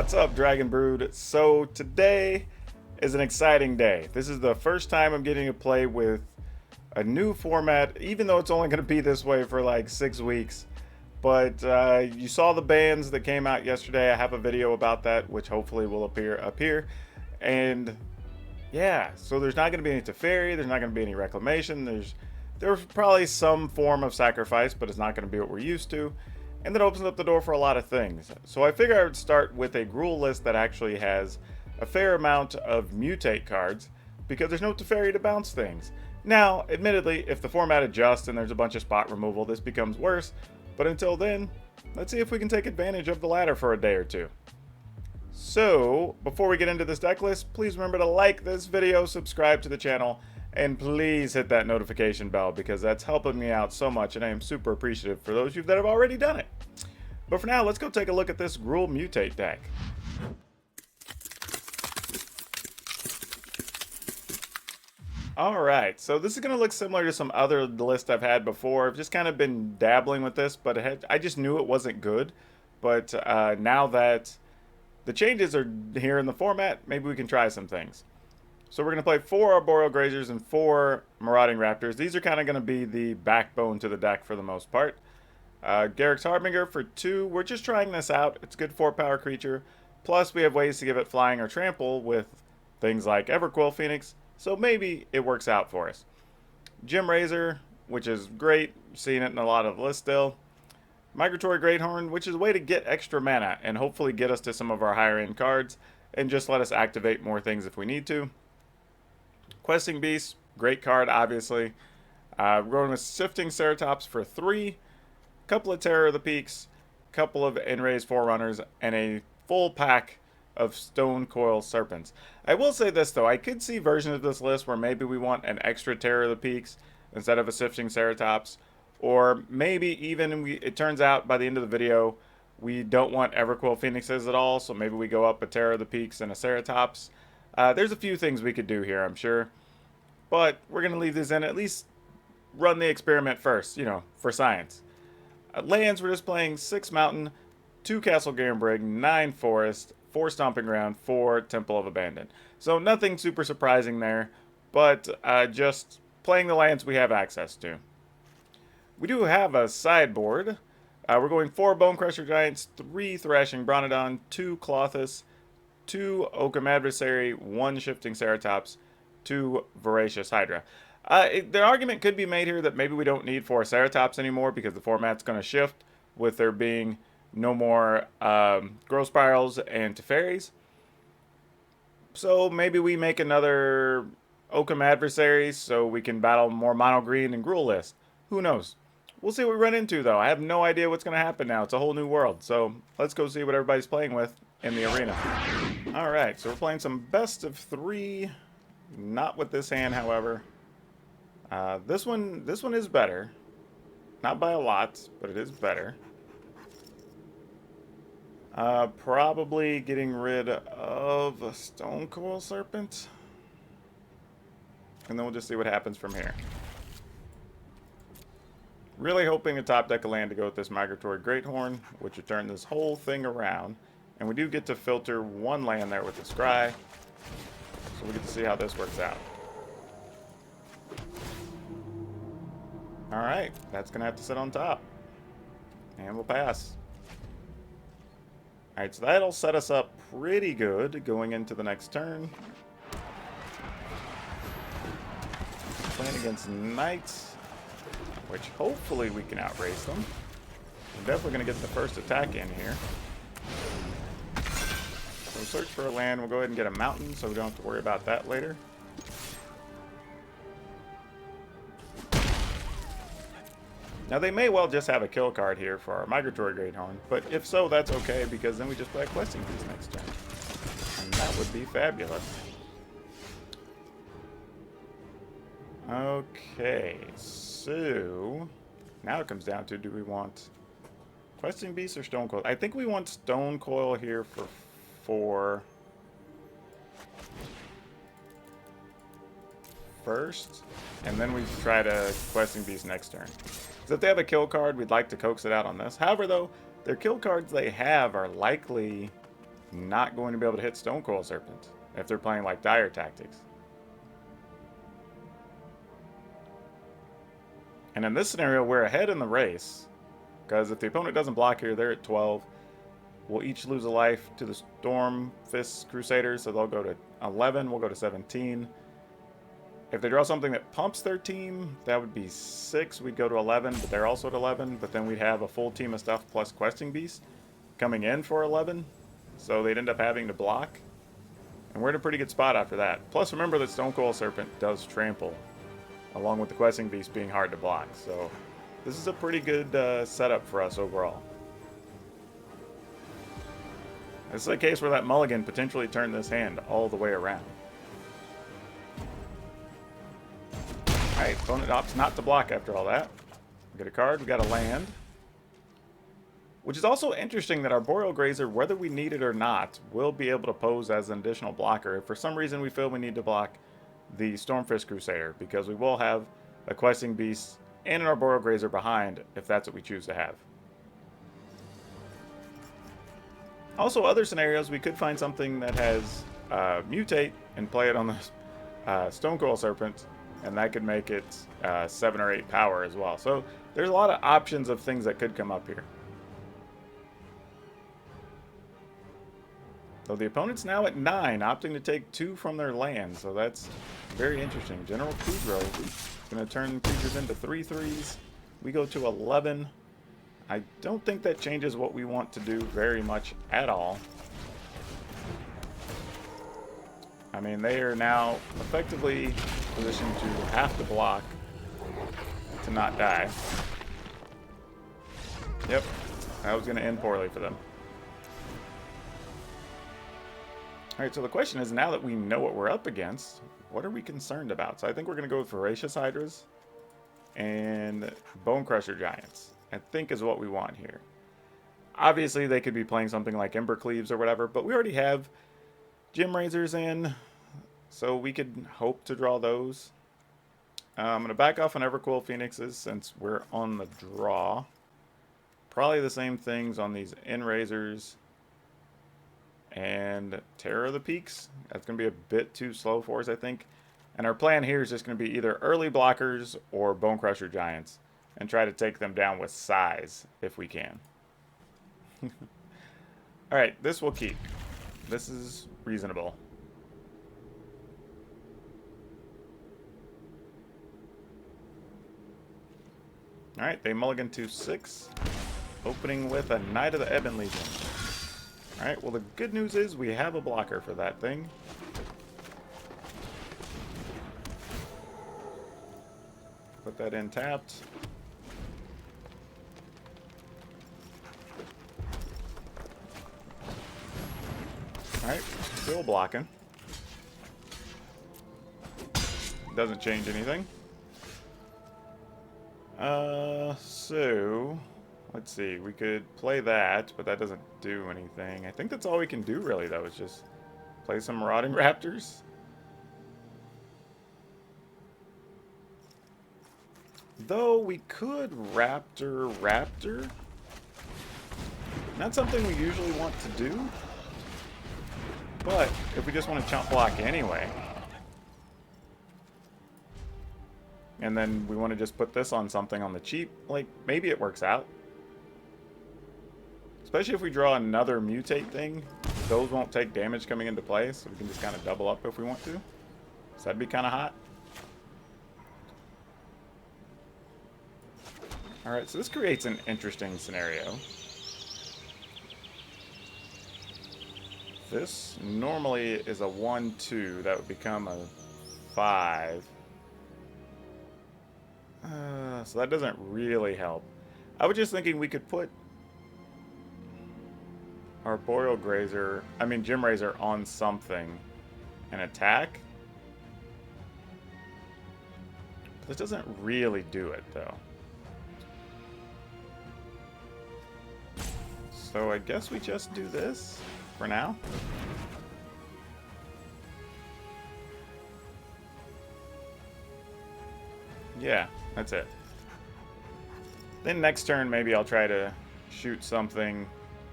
What's up, Dragon Brood? So today is an exciting day. This is the first time I'm getting to play with a new format, even though it's only going to be this way for like 6 weeks. But you saw the bans that came out yesterday. I have a video about that, which hopefully will appear up here. And yeah, so there's not going to be any Teferi, there's not going to be any Reclamation, there's probably some form of sacrifice, but it's not going to be what we're used to. And that opens up the door for a lot of things. So I figured I would start with a Gruul list that actually has a fair amount of mutate cards, because there's no Teferi to bounce things. Now, admittedly, if the format adjusts and there's a bunch of spot removal, this becomes worse. But until then, let's see if we can take advantage of the latter for a day or two. So, before we get into this deck list, please remember to like this video, subscribe to the channel, and please hit that notification bell because that's helping me out so much and I am super appreciative for those of you that have already done it. But for now, let's go take a look at this Gruul Mutate deck. Alright, so this is going to look similar to some other lists I've had before. I've just kind of been dabbling with this, but I just knew it wasn't good. But now that the changes are here in the format, maybe we can try some things. So we're going to play 4 Arboreal Grazers and 4 Marauding Raptors. These are kind of going to be the backbone to the deck for the most part. Garruk's Harbinger for 2. We're just trying this out. It's a good 4-power creature. Plus we have ways to give it flying or trample with things like Everquill Phoenix. So maybe it works out for us. Gem Razor, which is great. Seeing it in a lot of lists still. Migratory Greathorn, which is a way to get extra mana and hopefully get us to some of our higher end cards and just let us activate more things if we need to. Questing Beast, great card obviously. We're going with Sifting Ceratops for 3. Couple of Terror of the Peaks, couple of Enraged Forerunners, and a full pack of Stone Coil Serpents. I will say this though, I could see versions of this list where maybe we want an extra Terror of the Peaks instead of a Sifting Ceratops. Or maybe even it turns out by the end of the video we don't want Everquill Phoenixes at all, so maybe we go up a Terror of the Peaks and a Ceratops. There's a few things we could do here, I'm sure. But we're going to leave these in, at least run the experiment first, you know, for science. Lands, we're just playing 6 Mountain, 2 Castle Garenbrig, 9 Forest, 4 Stomping Ground, 4 Temple of Abandon. So nothing super surprising there, but just playing the lands we have access to. We do have a sideboard. We're going 4 Bonecrusher Giants, 3 Thrashing Bronodon, 2 Clothis, 2 Oakham Adversary, 1 Shifting Ceratops, 2 Voracious Hydra. The argument could be made here that maybe we don't need 4 Ceratops anymore because the format's going to shift with there being no more Growth Spirals and Teferis. So maybe we make another Oakham Adversary so we can battle more Mono Green and Gruul list. Who knows? We'll see what we run into though. I have no idea what's going to happen now. It's a whole new world. So let's go see what everybody's playing with in the arena. Alright, so we're playing some best of 3. Not with this hand, however. This one is better. Not by a lot, but it is better. Probably getting rid of a Stone Coil Serpent. And then we'll just see what happens from here. Really hoping to top deck a land to go with this Migratory Greathorn, which would turn this whole thing around. And we do get to filter 1 land there with the Scry. So we get to see how this works out. Alright, that's going to have to sit on top. And we'll pass. Alright, so that'll set us up pretty good going into the next turn. Playing against Knights, which hopefully we can outrace them. We're definitely going to get the first attack in here. So search for a land. We'll go ahead and get a mountain so we don't have to worry about that later. Now they may well just have a kill card here for our Migratory Greathorn, but if so, that's okay because then we just play a Questing Beast next turn. And that would be fabulous. Okay, so now it comes down to, do we want Questing Beast or Stone Coil? I think we want Stone Coil here for 4 first, and then we try to Questing Beast next turn. So if they have a kill card, we'd like to coax it out on this. However, though, their kill cards they have are likely not going to be able to hit Stonecoil Serpent if they're playing like Dire Tactics. And in this scenario, we're ahead in the race, because if the opponent doesn't block here, they're at 12. We'll each lose a life to the Storm Fist Crusaders, so they'll go to 11. We'll go to 17. If they draw something that pumps their team, that would be 6. We'd go to 11, but they're also at 11. But then we'd have a full team of stuff plus Questing Beast coming in for 11. So they'd end up having to block. And we're in a pretty good spot after that. Plus, remember that Stonecoil Serpent does trample, along with the Questing Beast being hard to block. So this is a pretty good setup for us overall. This is a case where that mulligan potentially turned this hand all the way around. Alright, opponent opts not to block after all that. We get a card, we got a land. Which is also interesting that our Boreal Grazer, whether we need it or not, will be able to pose as an additional blocker if for some reason we feel we need to block the Stormfist Crusader, because we will have a Questing Beast and our Boreal Grazer behind if that's what we choose to have. Also, other scenarios, we could find something that has Mutate and play it on the Stonecoil Serpent, and that could make it 7 or 8 power as well. So there's a lot of options of things that could come up here. So the opponent's now at 9, opting to take 2 from their land, so that's very interesting. General Kudro is going to turn creatures into 3/3s. We go to 11. I don't think that changes what we want to do very much at all. I mean, they are now effectively positioned to have to block to not die. Yep, that was going to end poorly for them. Alright, so the question is, now that we know what we're up against, what are we concerned about? So I think we're going to go with Voracious Hydras and Bone Crusher Giants, I think is what we want here. Obviously, they could be playing something like Ember Cleaves or whatever, but we already have Gem Razors in, so we could hope to draw those. I'm going to back off on Evercoil Phoenixes since we're on the draw. Probably the same things on these End Razors and Terror of the Peaks. That's going to be a bit too slow for us, I think. And our plan here is just going to be either early blockers or Bone Crusher Giants and try to take them down with size if we can. Alright, this will keep. This is reasonable. Alright, they mulligan to 6, opening with a Knight of the Ebon Legion. Alright, well the good news is we have a blocker for that thing. Put that in tapped. Alright, still blocking. Doesn't change anything. So let's see, we could play that, but that doesn't do anything. I think that's all we can do really though, is just play some Marauding Raptors. Though we could Raptor. Not something we usually want to do. But if we just want to chump block anyway, and then we want to just put this on something on the cheap, like maybe it works out. Especially if we draw another Mutate thing, those won't take damage coming into play, so we can just kind of double up if we want to. So that'd be kind of hot. Alright, so this creates an interesting scenario. This normally is a 1/2, that would become a 5. So that doesn't really help. I was just thinking we could put our Boreal Grazer, Gem Razor on something and attack. But this doesn't really do it though. So I guess we just do this for now. Yeah, that's it. Then next turn maybe I'll try to shoot something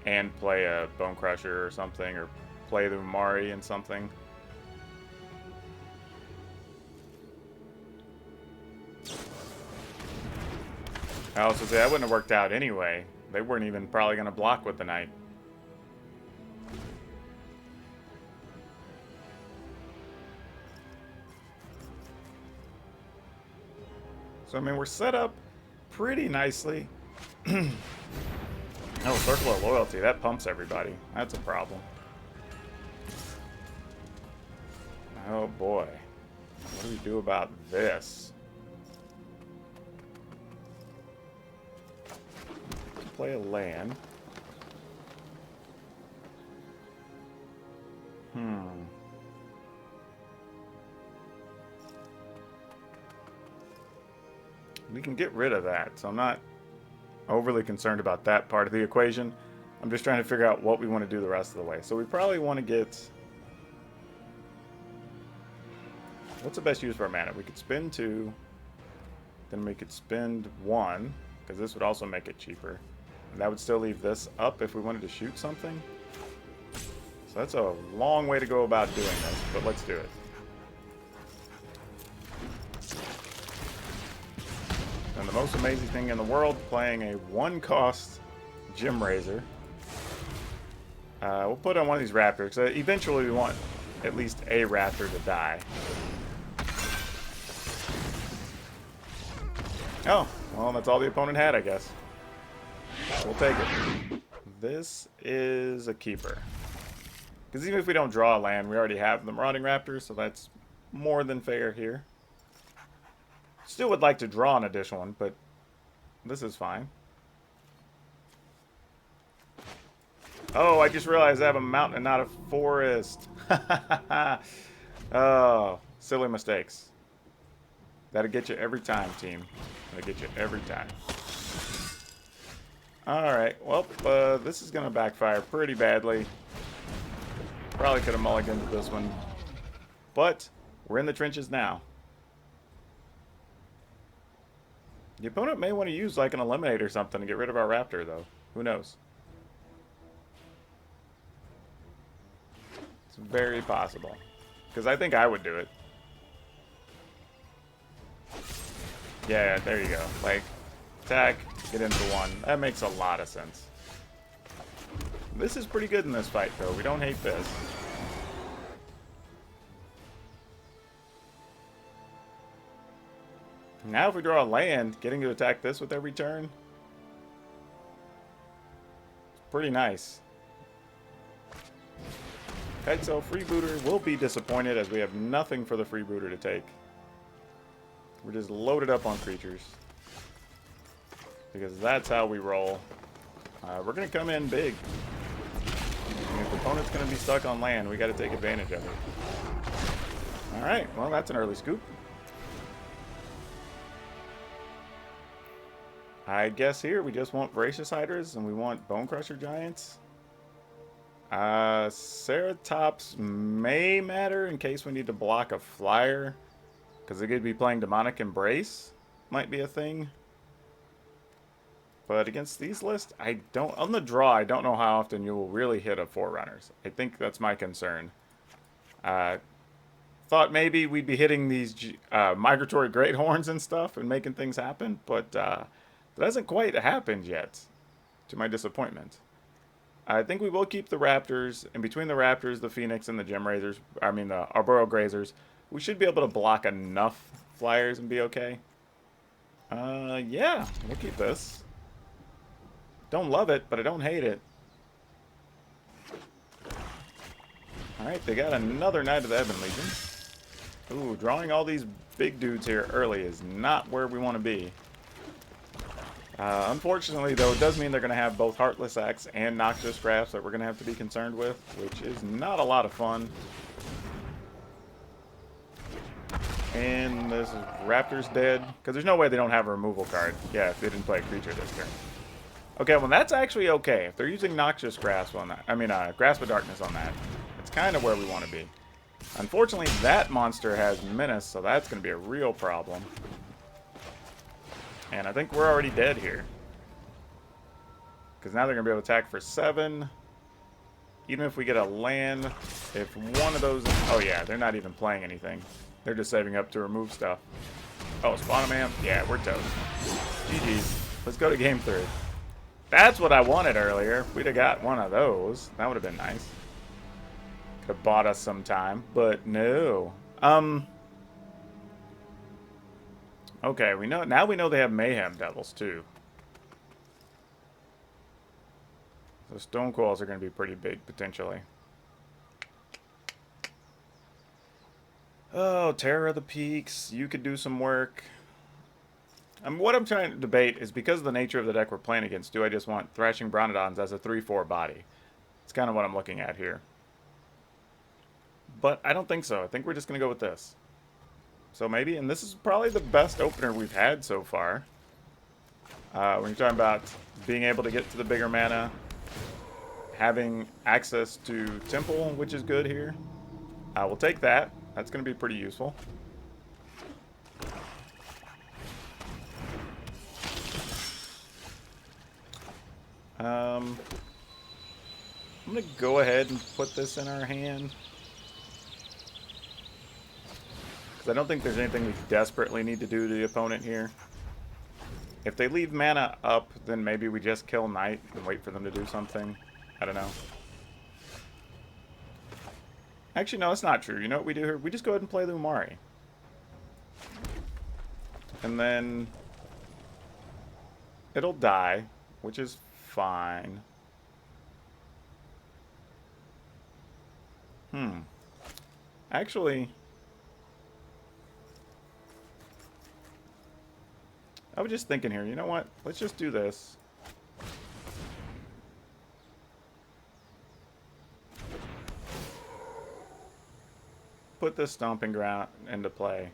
and play a Bone Crusher or something, or play the Umari and something. I also say that wouldn't have worked out anyway. They weren't even probably going to block with the Knight. So, I mean, we're set up pretty nicely. Oh, Circle of Loyalty. That pumps everybody. That's a problem. Oh, boy. What do we do about this? Play a land. We can get rid of that, so I'm not overly concerned about that part of the equation. I'm just trying to figure out what we want to do the rest of the way. So we probably want to get... What's the best use for our mana? We could spend 2, then we could spend 1, because this would also make it cheaper. And that would still leave this up if we wanted to shoot something. So that's a long way to go about doing this, but let's do it. And the most amazing thing in the world, playing a 1-cost Gem Raiser. We'll put on one of these raptors. Eventually we want at least a raptor to die. Oh, well, that's all the opponent had, I guess. We'll take it. This is a keeper. Because even if we don't draw a land, we already have the Marauding Raptors, so that's more than fair here. Still would like to draw an additional one, but this is fine. Oh, I just realized I have a mountain and not a forest. Oh, silly mistakes. That'll get you every time, team. That'll get you every time. Alright, well, this is going to backfire pretty badly. Probably could have mulliganed this one. But we're in the trenches now. The opponent may want to use like an Eliminate or something to get rid of our Raptor, though. Who knows? It's very possible. Because I think I would do it. Yeah, there you go. Like, attack, get into 1. That makes a lot of sense. This is pretty good in this fight, though. We don't hate this. Now if we draw a land, getting to attack this with every turn, it's pretty nice. Okay, so Freebooter will be disappointed as we have nothing for the Freebooter to take. We're just loaded up on creatures. Because that's how we roll. We're going to come in big. And if the opponent's going to be stuck on land, we got to take advantage of it. Alright, well that's an early scoop. I guess here we just want Voracious Hydras and we want Bone Crusher Giants. Ceratops may matter in case we need to block a flyer. Because they could be playing Demonic Embrace. Might be a thing. But against these lists, I don't... On the draw, I don't know how often you will really hit a Forerunners. I think that's my concern. Thought maybe we'd be hitting these Migratory Greathorns and stuff and making things happen. But that hasn't quite happened yet. To my disappointment. I think we will keep the Raptors. And between the Raptors, the Phoenix, and the Gem Raisers... I mean, the Arboro Grazers... We should be able to block enough flyers and be okay. Yeah, we'll keep this. Don't love it, but I don't hate it. Alright, they got another Knight of the Ebon Legion. Ooh, drawing all these big dudes here early is not where we want to be. Unfortunately, though, it does mean they're going to have both Heartless Axe and Noxious Grasp that we're going to have to be concerned with, which is not a lot of fun. And this is Raptor's dead. Because there's no way they don't have a removal card. Yeah, if they didn't play a creature this turn. Okay, well that's actually okay. If they're using Noxious Grasp on that, I mean, Grasp of Darkness on that, it's kind of where we want to be. Unfortunately, that monster has Menace, so that's going to be a real problem. And I think we're already dead here. Because now they're going to be able to attack for 7. Even if we get a land, if one of those... Oh, yeah, they're not even playing anything. They're just saving up to remove stuff. Oh, spawn a man? Yeah, we're toast. GG's. Let's go to game 3. That's what I wanted earlier. If we'd have got one of those, that would have been nice. Could have bought us some time, but no. Okay, now we know they have Mayhem Devils, too. So Stone Coils are going to be pretty big, potentially. Oh, Terror of the Peaks. You could do some work. What I'm trying to debate is because of the nature of the deck we're playing against, do I just want Thrashing Bronodons as a 3-4 body? It's kind of what I'm looking at here. But I don't think so. I think we're just going to go with this. So maybe, and this is probably the best opener we've had so far. When you're talking about being able to get to the bigger mana, having access to Temple, which is good here. We'll take that. That's going to be pretty useful. I'm going to go ahead and put this in our hand. Because I don't think there's anything we desperately need to do to the opponent here. If they leave mana up, then maybe we just kill Knight and wait for them to do something. I don't know. Actually, no, it's not true. You know what we do here? We just go ahead and play the Umari. And then it'll die, which is fine. Actually, I was just thinking here, you know what? Let's just do this. Put this Stomping Ground into play.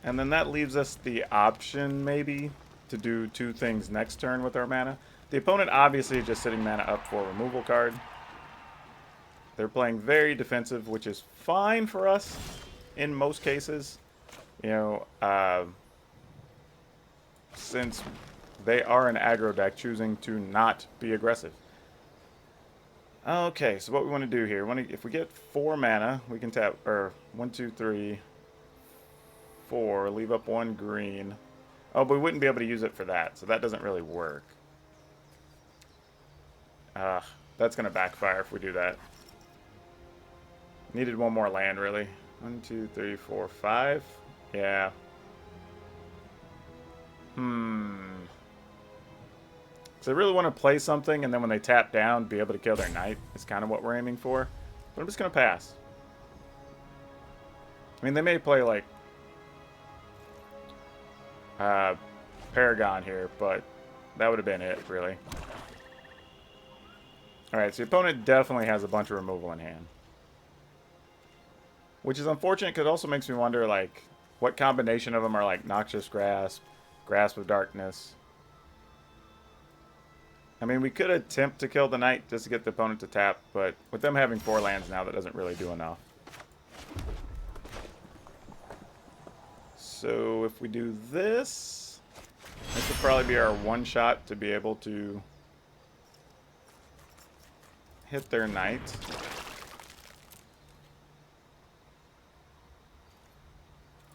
And then that leaves us the option, maybe, to do 2 things next turn with our mana. The opponent obviously is just sitting mana up for a removal card. They're playing very defensive, which is fine for us in most cases. You know, since they are an aggro deck choosing to not be aggressive. Okay, so what we want to do here, if we get 4 mana, we can tap, or 1, 2, 3, 4, leave up 1 green. Oh, but we wouldn't be able to use it for that, so that doesn't really work. That's going to backfire if we do that. Needed 1 more land, really. 1, 2, 3, 4, 5. Yeah. So they really want to play something, and then when they tap down, be able to kill their Knight. Is kind of what we're aiming for. But I'm just going to pass. I mean, they may play, like, Paragon here, but that would have been it, really. Alright, so the opponent definitely has a bunch of removal in hand. Which is unfortunate, because it also makes me wonder, like, what combination of them are, like, Noxious Grasp, Grasp of Darkness. I mean, we could attempt to kill the Knight just to get the opponent to tap, but with them having 4 lands now, that doesn't really do enough. So if we do this, this will probably be our one shot to be able to hit their Knight.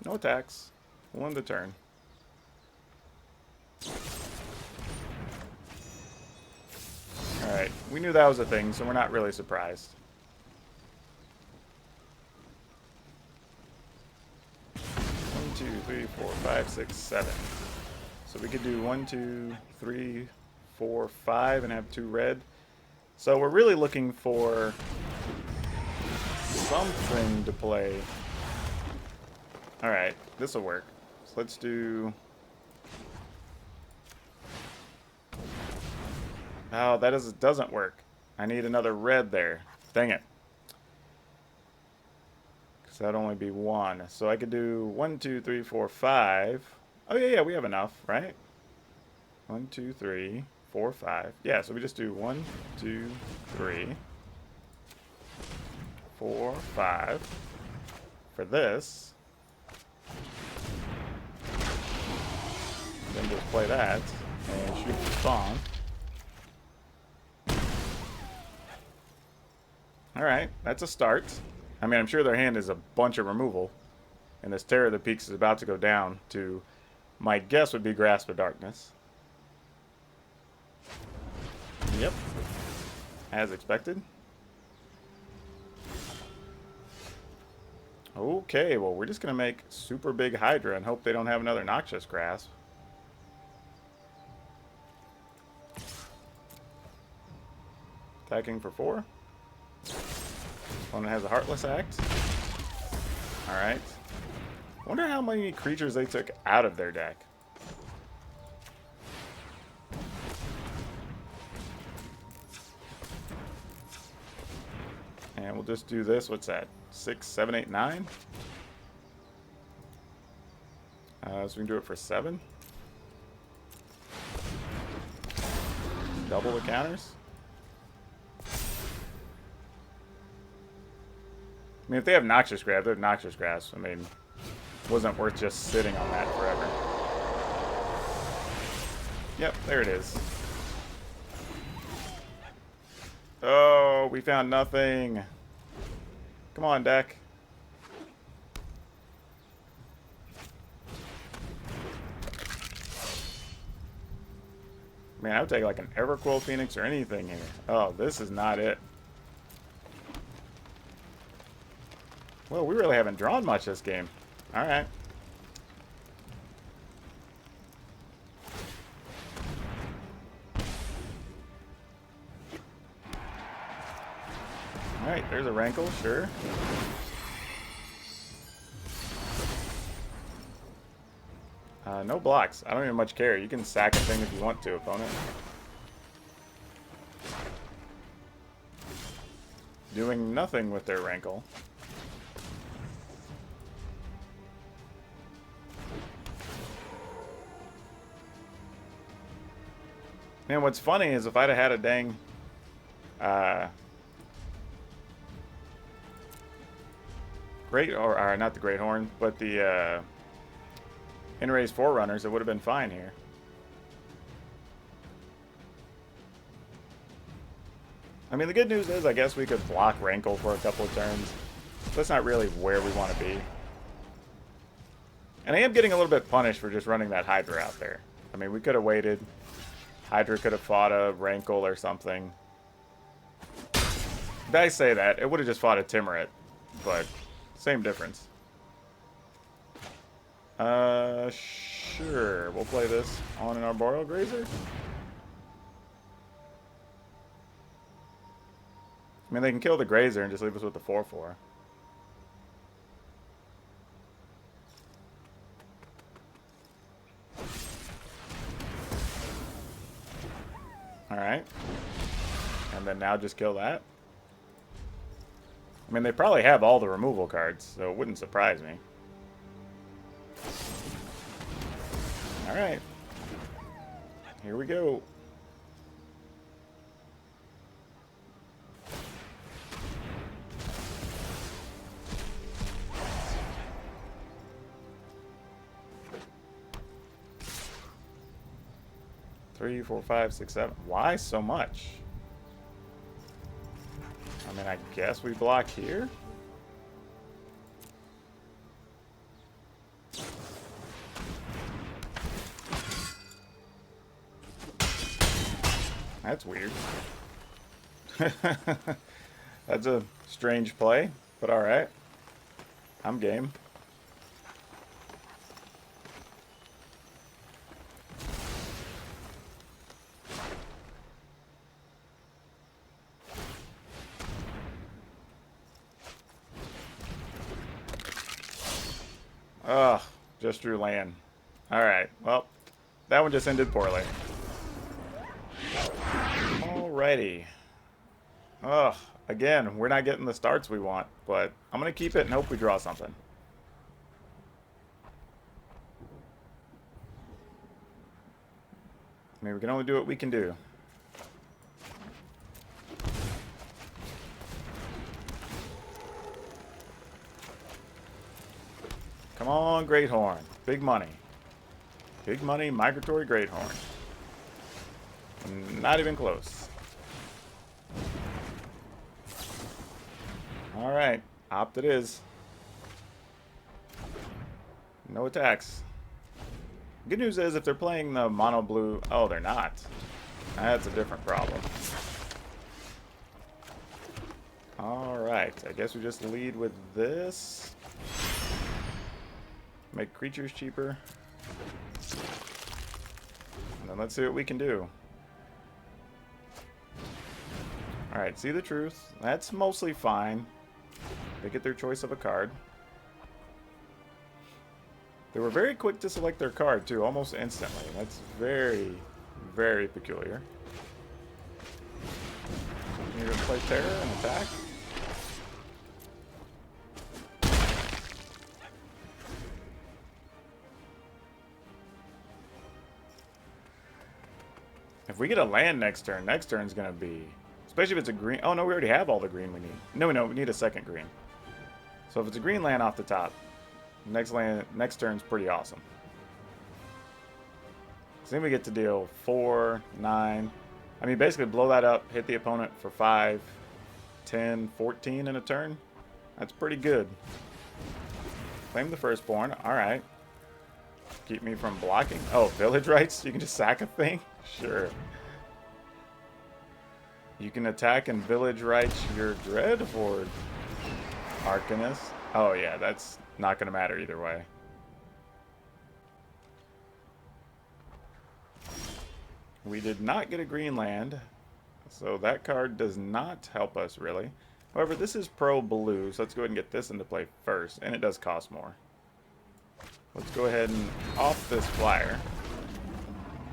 No attacks. We'll end the turn. Alright, we knew that was a thing, so we're not really surprised. 1, 2, 3, 4, 5, 6, 7. So we could do 1, 2, 3, 4, 5 and have 2 red. So we're really looking for something to play. Alright, this will work. So let's do... Oh, that doesn't work. I need another red there. Dang it. Because that'd only be 1. So I could do 1, 2, 3, 4, 5. Oh, yeah, we have enough, right? 1, 2, 3, 4, 5. Yeah, so we just do 1, 2, 3, 4, 5. For this. Then just play that and shoot the spawn. Alright, that's a start. I mean, I'm sure their hand is a bunch of removal. And this Terror of the Peaks is about to go down to, my guess would be Grasp of Darkness. Yep. As expected. Okay, well, we're just going to make super big Hydra and hope they don't have another Noxious Grasp. Attacking for 4. Opponent has a Heartless Act. Alright. Wonder how many creatures they took out of their deck. And we'll just do this. What's that? 6, 7, 8, 9? So we can do it for 7. Double the counters. I mean, if they have Noxious Grasp, they have Noxious Grasp. I mean, wasn't worth just sitting on that forever. Yep, there it is. Oh, we found nothing. Come on, deck. Man, I would take like an Everquill Phoenix or anything here. Oh, this is not it. Well, we really haven't drawn much this game. Alright. Alright, there's a Rankle, sure. No blocks. I don't even much care. You can sack a thing if you want to, opponent. Doing nothing with their Rankle. Man, what's funny is if I'd have had a dang great, or not the Great Horn, but the Enraged Forerunners, it would have been fine here. I mean, the good news is I guess we could block Rankle for a couple of turns. That's not really where we want to be. And I am getting a little bit punished for just running that Hydra out there. I mean, we could have waited. Hydra could have fought a Rankle or something. Did I say that? It would have just fought a Timorite, but same difference. Sure. We'll play this on an Arboreal Grazer. I mean, they can kill the Grazer and just leave us with the 4/4. Alright. And then now just kill that. I mean, they probably have all the removal cards, so it wouldn't surprise me. Alright. Here we go. Three, 4, 5, 6, 7. Why so much? I mean, I guess we block here. That's weird. That's a strange play, but alright. I'm game. Ugh, just drew land. Alright, well, that one just ended poorly. Alrighty. Ugh, again, we're not getting the starts we want, but I'm going to keep it and hope we draw something. I mean, we can only do what we can do. Come on, Great Horn. Big money. Big money, Migratory Greathorn. Not even close. Alright, opt it is. No attacks. Good news is if they're playing the mono blue... Oh, they're not. That's a different problem. Alright, I guess we just lead with this. Make creatures cheaper. And then let's see what we can do. Alright, see the truth. That's mostly fine. They get their choice of a card. They were very quick to select their card, too, almost instantly. That's very, very peculiar. You're going to play Terror and attack? If we get a land next turn's going to be... Especially if it's a green... Oh, no, we already have all the green we need. No, we need a second green. So if it's a green land off the top, next turn's pretty awesome. So then we get to deal 4, 9... I mean, basically blow that up, hit the opponent for 5, 10, 14 in a turn. That's pretty good. Claim the firstborn. Alright. Keep me from blocking. Oh, village rights? You can just sack a thing? Sure. You can attack and village rights your Dread or Arcanist. Oh yeah, that's not going to matter either way. We did not get a green land, so that card does not help us really. However, this is pro blue, so let's go ahead and get this into play first, and it does cost more. Let's go ahead and off this flyer.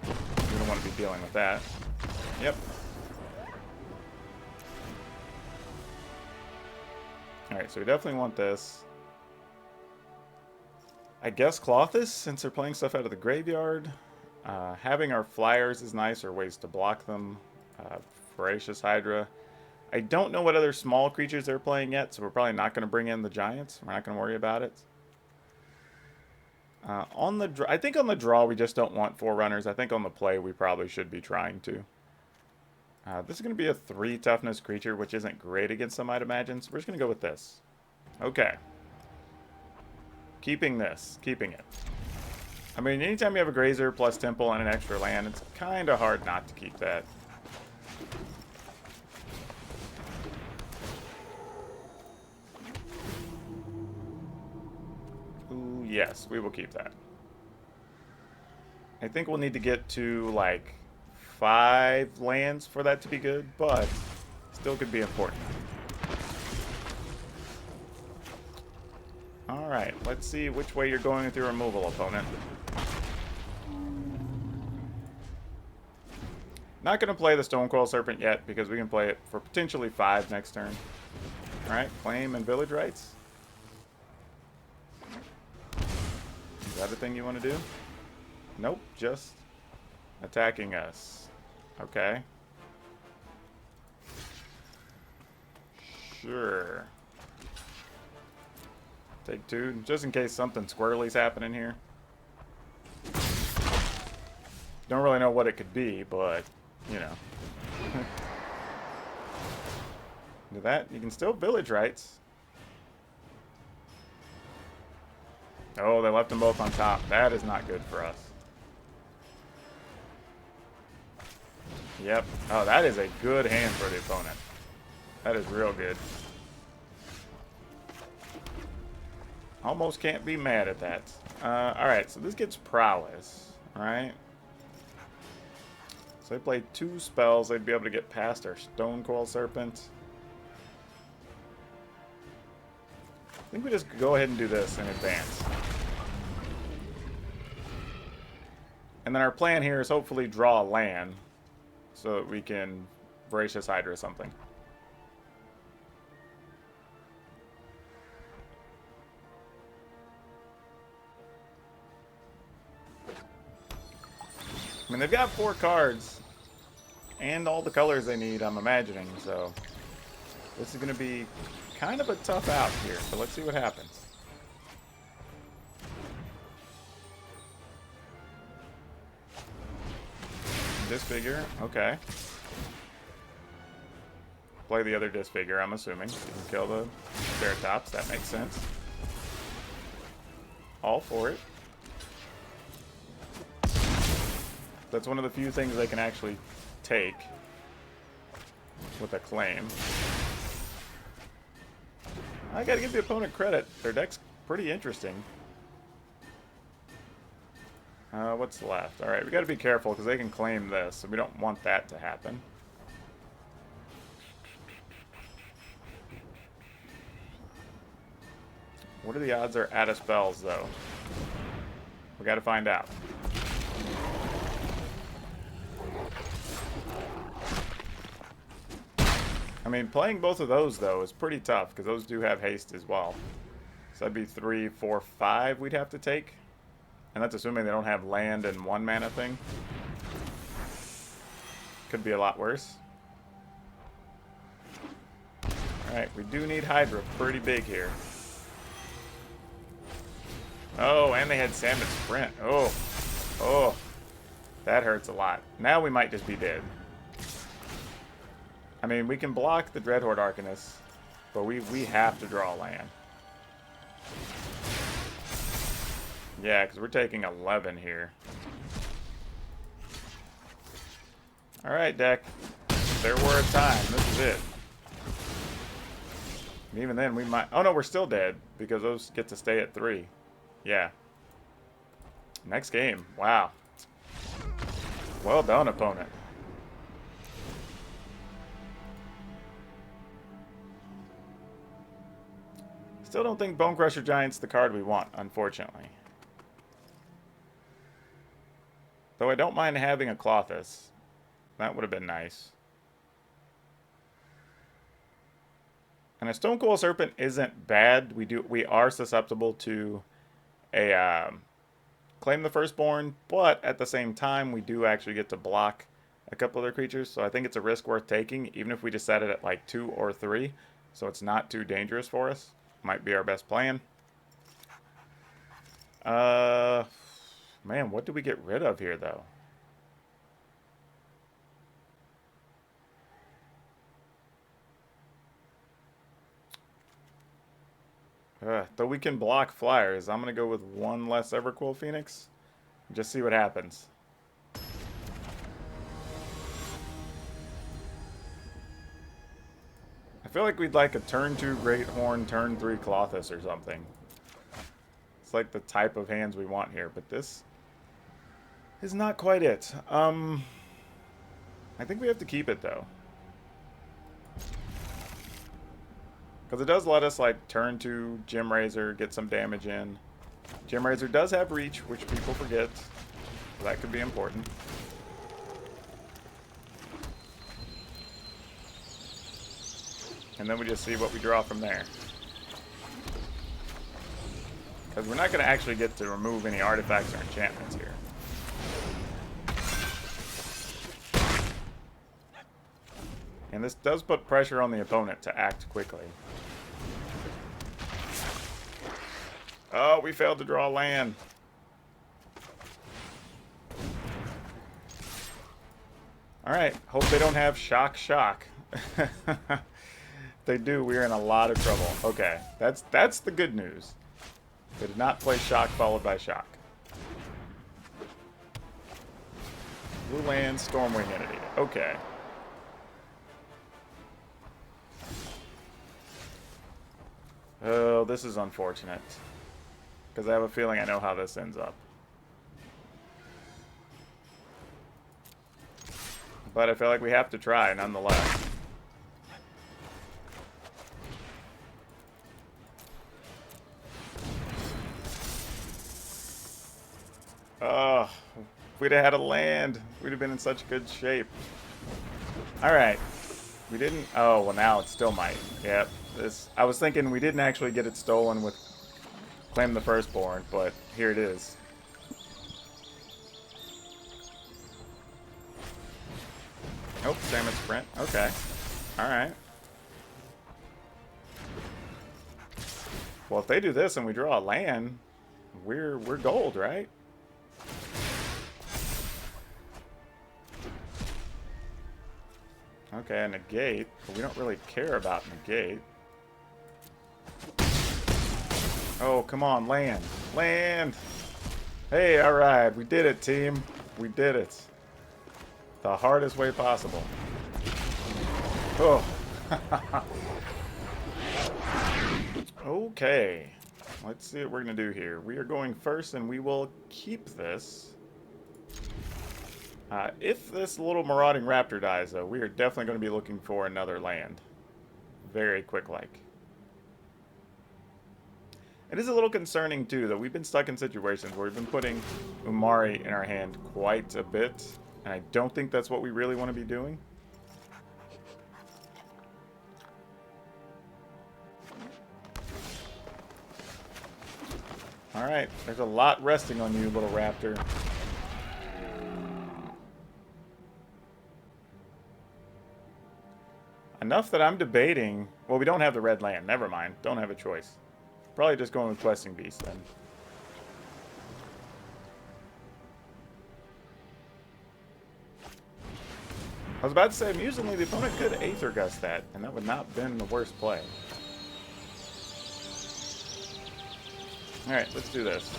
We don't want to be dealing with that. Yep. Alright, so we definitely want this. I guess Clothis, since they're playing stuff out of the graveyard. Having our flyers is nice, or ways to block them. Voracious Hydra. I don't know what other small creatures they're playing yet, so we're probably not going to bring in the giants. We're not going to worry about it. I think on the draw we just don't want Forerunners. I think on the play we probably should be trying to. This is going to be a 3 toughness creature, which isn't great against them, I'd imagine. So we're just going to go with this. Okay. Keeping this. Keeping it. I mean, anytime you have a Grazer plus Temple and an extra land, it's kind of hard not to keep that. Ooh, yes, we will keep that. I think we'll need to get to, like, 5 lands for that to be good, but still could be important. Alright, let's see which way you're going with your removal, opponent. Not going to play the Stonecoil Serpent yet, because we can play it for potentially 5 next turn. Alright, claim and village rights. Is that a thing you want to do? Nope, just attacking us. Okay. Sure. Take 2, just in case something squirrely's happening here. Don't really know what it could be, but, you know. Do that. You can still village rights. Oh, they left them both on top. That is not good for us. Yep. Oh, that is a good hand for the opponent. That is real good. Almost can't be mad at that. Alright, so this gets prowess. Alright. So they play 2 spells. They'd be able to get past our Stonecoil Serpent. I think we just go ahead and do this in advance. And then our plan here is hopefully draw a land so that we can Voracious Hydra something. I mean, they've got 4 cards and all the colors they need, I'm imagining, so this is going to be kind of a tough out here, but let's see what happens. Disfigure. Okay. Play the other Disfigure, I'm assuming. You can kill the Ceratops. That makes sense. All for it. That's one of the few things they can actually take with a claim. I gotta give the opponent credit. Their deck's pretty interesting. What's left? Alright, we gotta be careful because they can claim this, so we don't want that to happen. What are the odds they're out of spells, though? We gotta find out. I mean, playing both of those, though, is pretty tough, because those do have haste as well. So that'd be 3, 4, 5 we'd have to take. And that's assuming they don't have land and 1 mana thing. Could be a lot worse. Alright, we do need Hydra pretty big here. Oh, and they had Salmon Sprint. Oh. Oh. That hurts a lot. Now we might just be dead. I mean, we can block the Dreadhorde Arcanist, but we have to draw land. Yeah, because we're taking 11 here. Alright, deck. There were a time. This is it. And even then, we might... Oh, no, we're still dead, because those get to stay at 3. Yeah. Next game. Wow. Well done, opponent. Still don't think Bone Crusher Giant's the card we want, unfortunately. Though I don't mind having a Clothis. That would have been nice. And a Stonecoil Serpent isn't bad. We are susceptible to a Claim the Firstborn, but at the same time, we do actually get to block a couple other creatures, so I think it's a risk worth taking, even if we just set it at like 2 or 3, so it's not too dangerous for us. Might be our best plan. Man, what do we get rid of here, though? Though we can block flyers, I'm going to go with 1 less Evercool Phoenix. Just see what happens. I feel like we'd like a turn 2 Great Horn, turn 3 Clothis or something. It's like the type of hands we want here, but this is not quite it. I think we have to keep it, though. Because it does let us, like, turn to Gem Razor, get some damage in. Gem Razor does have reach, which people forget. So that could be important. And then we just see what we draw from there. Because we're not going to actually get to remove any artifacts or enchantments here. And this does put pressure on the opponent to act quickly. Oh, we failed to draw land. Alright, hope they don't have shock. If they do, we're in a lot of trouble. Okay, that's the good news. They did not play shock followed by shock. Blue land, Stormwing Entity. Okay. Oh, this is unfortunate. Because I have a feeling I know how this ends up. But I feel like we have to try, nonetheless. Oh, if we'd have had a land, we'd have been in such good shape. Alright. We didn't... Oh, well now it still might. Yep. I was thinking we didn't actually get it stolen with Claim the Firstborn, but here it is. Oh, Salmon Sprint. Okay. Alright. Well, if they do this and we draw a land, we're gold, right? Okay, a negate, but we don't really care about negate. Oh, come on, land. Land! Hey, alright, we did it, team. We did it. The hardest way possible. Oh. Okay. Let's see what we're going to do here. We are going first, and we will keep this. If this little marauding raptor dies, though, we are definitely going to be looking for another land. Very quick-like. It is a little concerning, too, that we've been stuck in situations where we've been putting Umari in our hand quite a bit, and I don't think that's what we really want to be doing. Alright, there's a lot resting on you, little raptor. Enough that I'm debating... Well, we don't have the red land. Never mind. Don't have a choice. Probably just going with Questing Beast, then. I was about to say, amusingly, the opponent could Aether Gust that, and that would not have been the worst play. Alright, let's do this.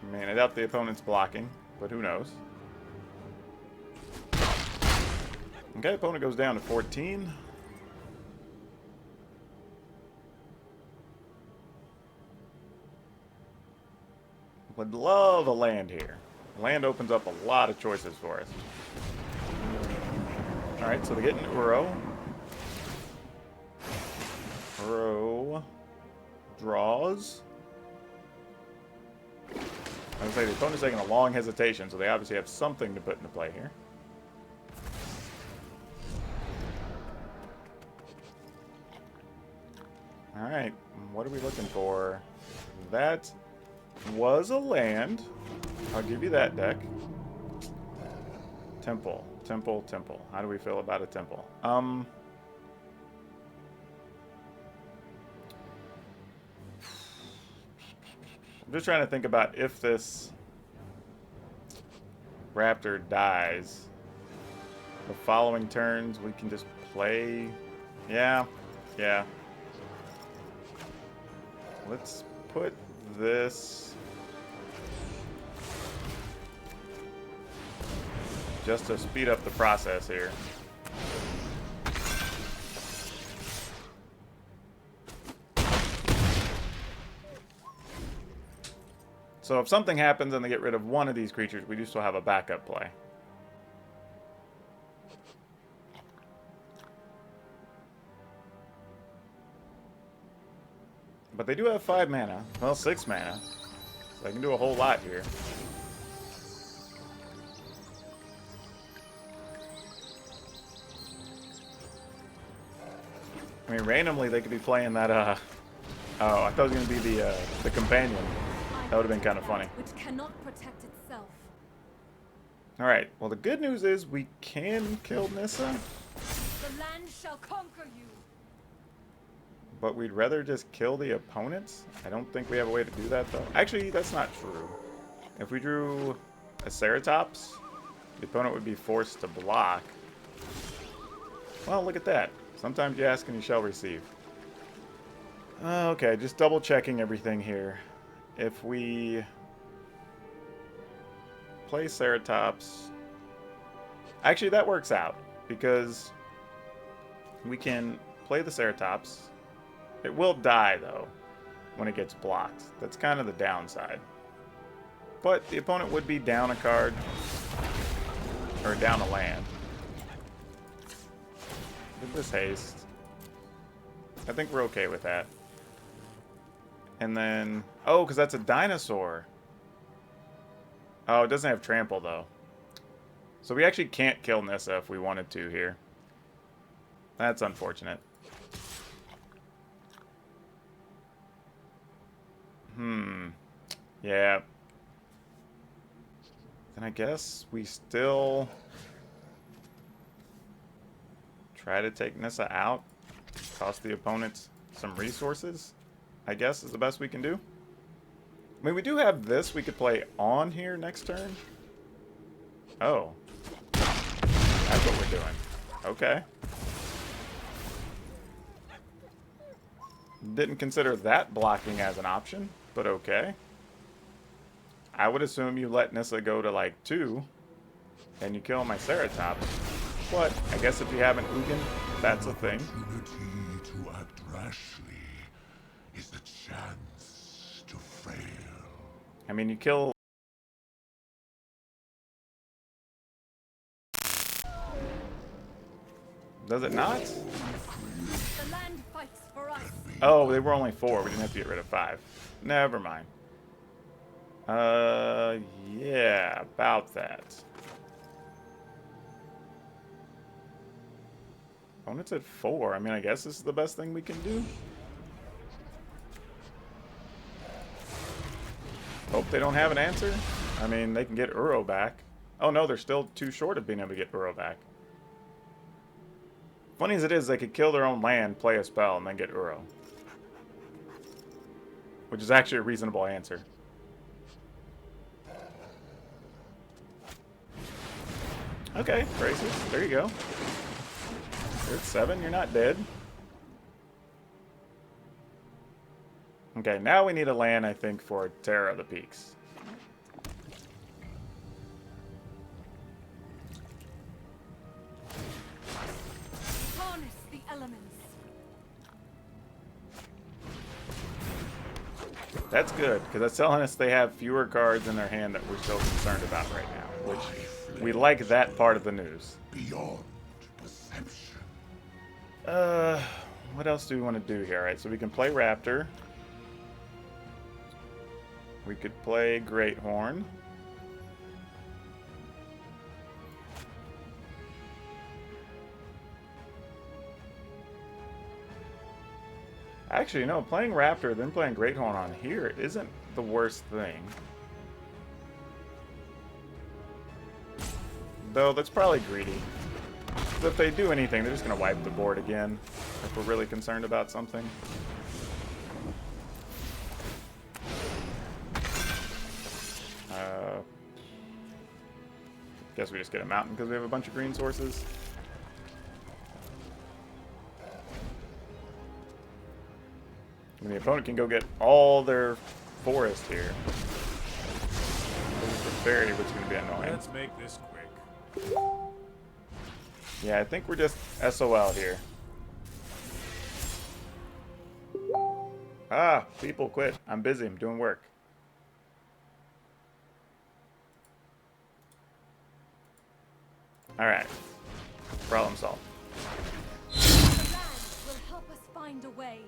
I mean, I doubt the opponent's blocking, but who knows. Okay, opponent goes down to 14. Would love a land here. Land opens up a lot of choices for us. Alright, so they get an Uro. Uro draws. I would say the opponent's taking a long hesitation, so they obviously have something to put into play here. Alright, what are we looking for? That was a land. I'll give you that, deck. Temple. Temple, temple. How do we feel about a temple? I'm just trying to think about if this raptor dies. The following turns, we can just play... Yeah. Let's put this... just to speed up the process here. So if something happens and they get rid of one of these creatures, we do still have a backup play. But they do have 5 mana. Well, 6 mana. So they can do a whole lot here. I mean, randomly they could be playing that, oh, I thought it was going to be the companion. That would have been kind of funny. Which cannot protect itself. Alright, well the good news is we can kill Nissa. The land shall conquer you. But we'd rather just kill the opponents. I don't think we have a way to do that, though. Actually, that's not true. If we drew a Ceratops, the opponent would be forced to block. Well, look at that. Sometimes you ask and you shall receive. Okay, just double checking everything here. If we play Ceratops... Actually, that works out. Because we can play the Ceratops. It will die, though, when it gets blocked. That's kind of the downside. But the opponent would be down a card. Or down a land. With this haste. I think we're okay with that. And then... Oh, because that's a dinosaur. Oh, it doesn't have trample, though. So we actually can't kill Nissa if we wanted to here. That's unfortunate. Yeah. Then I guess we still try to take Nissa out. Cost the opponent some resources, I guess, is the best we can do. I mean, we do have this we could play on here next turn. Oh. That's what we're doing. Okay. Didn't consider that blocking as an option, but okay. I would assume you let Nissa go to like 2, and you kill my Ceratops. But I guess if you have an Ugin, that's a thing. Opportunity to act rashly is the chance to fail. I mean, you kill... Does it not? The land fights for us. Oh, they were only 4. We didn't have to get rid of 5. Never mind. Yeah, about that. Opponent's at 4. I mean, I guess this is the best thing we can do. Hope they don't have an answer. I mean, they can get Uro back. Oh no, they're still too short of being able to get Uro back. Funny as it is, they could kill their own land, play a spell, and then get Uro. Which is actually a reasonable answer. Okay, braces. There you go. You're at 7. You're not dead. Okay, now we need a land, I think, for Terror of the Peaks. Harness the elements. That's good, because that's telling us they have fewer cards in their hand that we're still concerned about right now, which we like that part of the news. Beyond perception. What else do we want to do here? All right, so we can play Raptor. We could play Greathorn. Actually, no, playing Raptor, then playing Greathorn on here isn't the worst thing. Though, that's probably greedy. Because if they do anything, they're just going to wipe the board again. If we're really concerned about something. Guess we just get a mountain because we have a bunch of green sources. And the opponent can go get all their forest here. For fairy, which is going to be annoying. Let's make this quick. Yeah, I think we're just SOL here. Ah, people quit. I'm busy. I'm doing work. Alright. Problem solved. The land will help us find a way.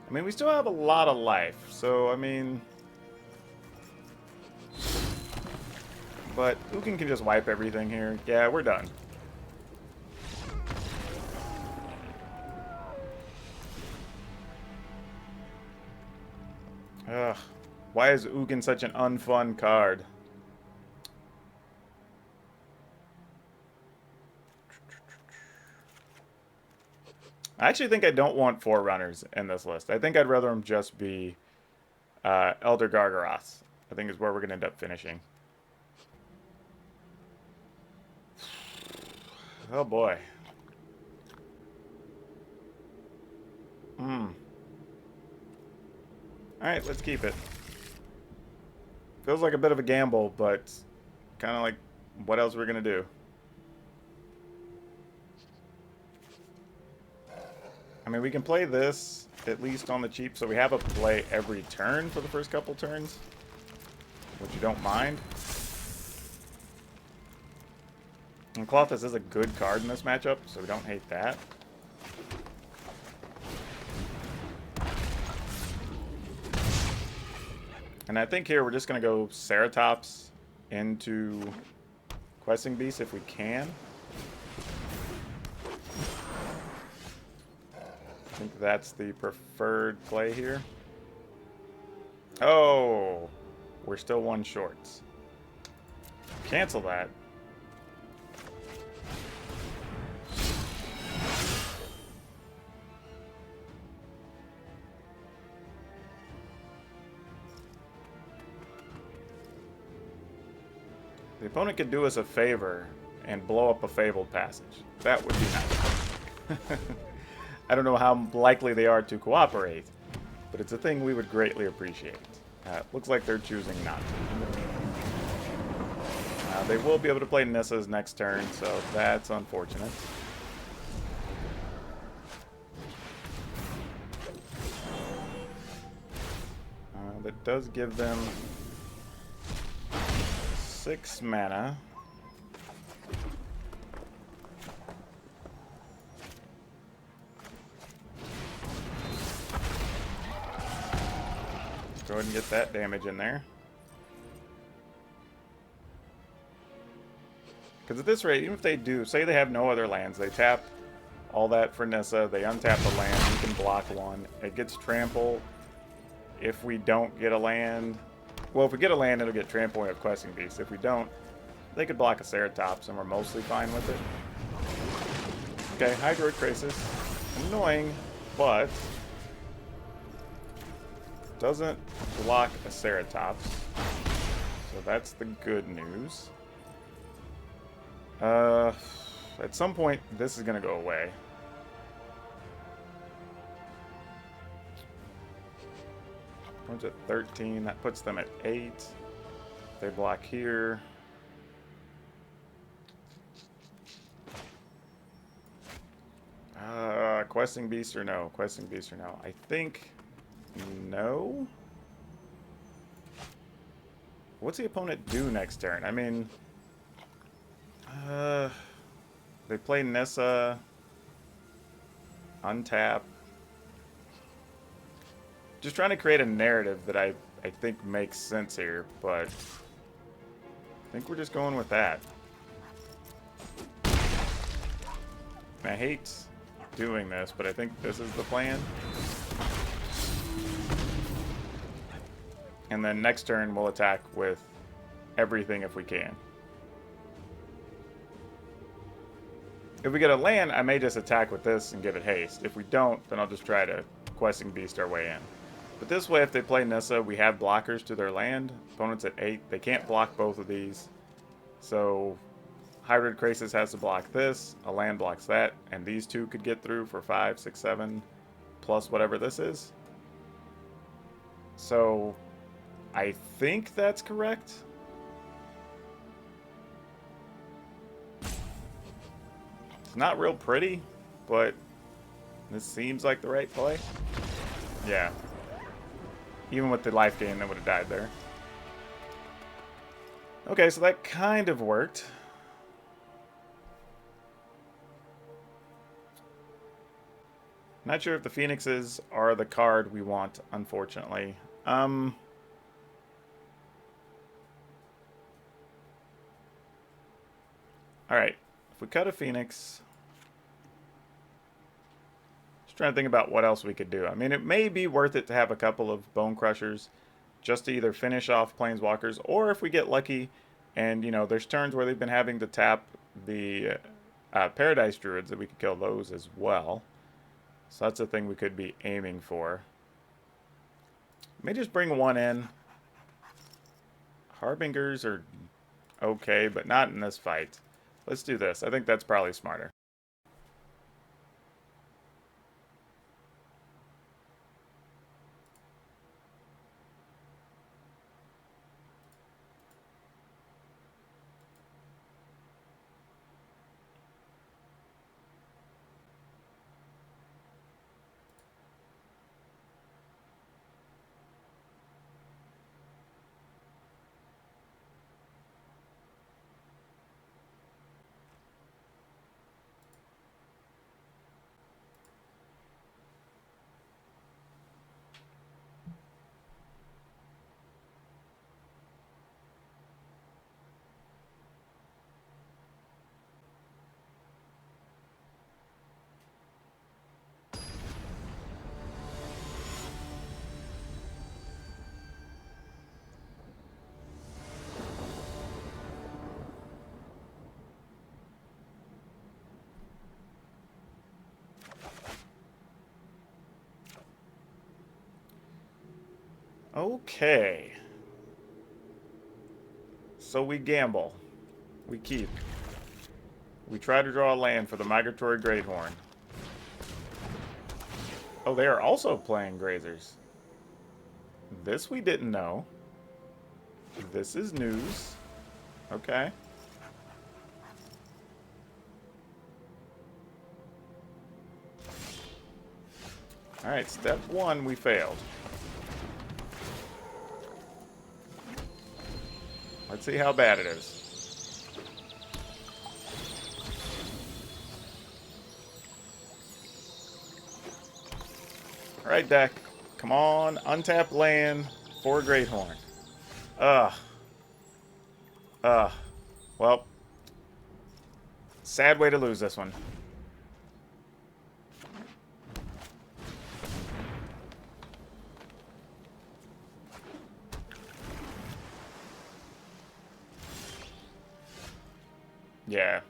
I mean, we still have a lot of life, so, I mean... But Ugin can just wipe everything here. Yeah, we're done. Ugh. Why is Ugin such an unfun card? I actually think I don't want Forerunners in this list. I think I'd rather them just be Elder Gargaroths. I think is where we're going to end up finishing. Oh boy. Alright, let's keep it. Feels like a bit of a gamble, but kind of like what else we're going to do. I mean, we can play this at least on the cheap, so we have a play every turn for the first couple turns, which you don't mind. And Clothis is a good card in this matchup, so we don't hate that. And I think here we're just going to go Ceratops into Questing Beast if we can. I think that's the preferred play here. Oh, we're still 1 short. Cancel that. opponent could do us a favor and blow up a Fabled Passage. That would be nice. I don't know how likely they are to cooperate, but it's a thing we would greatly appreciate. Looks like they're choosing not to. They will be able to play Nissa's next turn, so that's unfortunate. That does give them 6 mana. Go ahead and get that damage in there. Because at this rate, even if they do, say they have no other lands, they tap all that for Nissa, they untap a land, we can block one. It gets trample if we don't get a land. Well, if we get a land, it'll get trample and have Questing Beast. If we don't, they could block a Ceratops, and we're mostly fine with it. Okay, Hydroid Krasis. Annoying, but doesn't block a Ceratops. So that's the good news. At some point, this is going to go away. One's at 13. That puts them at 8. They block here. Questing Beast or no? Questing Beast or no? I think no. What's the opponent do next turn? I mean, they play Nissa, untap. Just trying to create a narrative that I think makes sense here, but I think we're just going with that. I hate doing this, but I think this is the plan. And then next turn we'll attack with everything if we can. If we get a land, I may just attack with this and give it haste. If we don't, then I'll just try to Questing Beast our way in. But this way, if they play Nissa, we have blockers to their land. Opponent's at 8. They can't block both of these. So Hybrid Krasis has to block this. A land blocks that. And these two could get through for 5, 6, 7, plus whatever this is. So I think that's correct. It's not real pretty, but this seems like the right play. Yeah. Even with the life gain, that would have died there. Okay, so that kind of worked. Not sure if the Phoenixes are the card we want, unfortunately. Alright. If we cut a Phoenix... Trying to think about what else we could do. I mean, it may be worth it to have a couple of Bone Crushers just to either finish off Planeswalkers, or if we get lucky and, you know, there's turns where they've been having to tap the Paradise Druids, that we could kill those as well. So that's a thing we could be aiming for. May just bring one in. Harbingers are okay, but not in this fight. Let's do this. I think that's probably smarter. Okay. So we gamble. We keep. We try to draw a land for the Migratory Greathorn. Oh, they are also playing Grazers. This we didn't know. This is news. Okay. Alright, step one, we failed. Let's see how bad it is. Alright, deck. Come on, untap land for Greathorn. Well, sad way to lose this one. Yeah.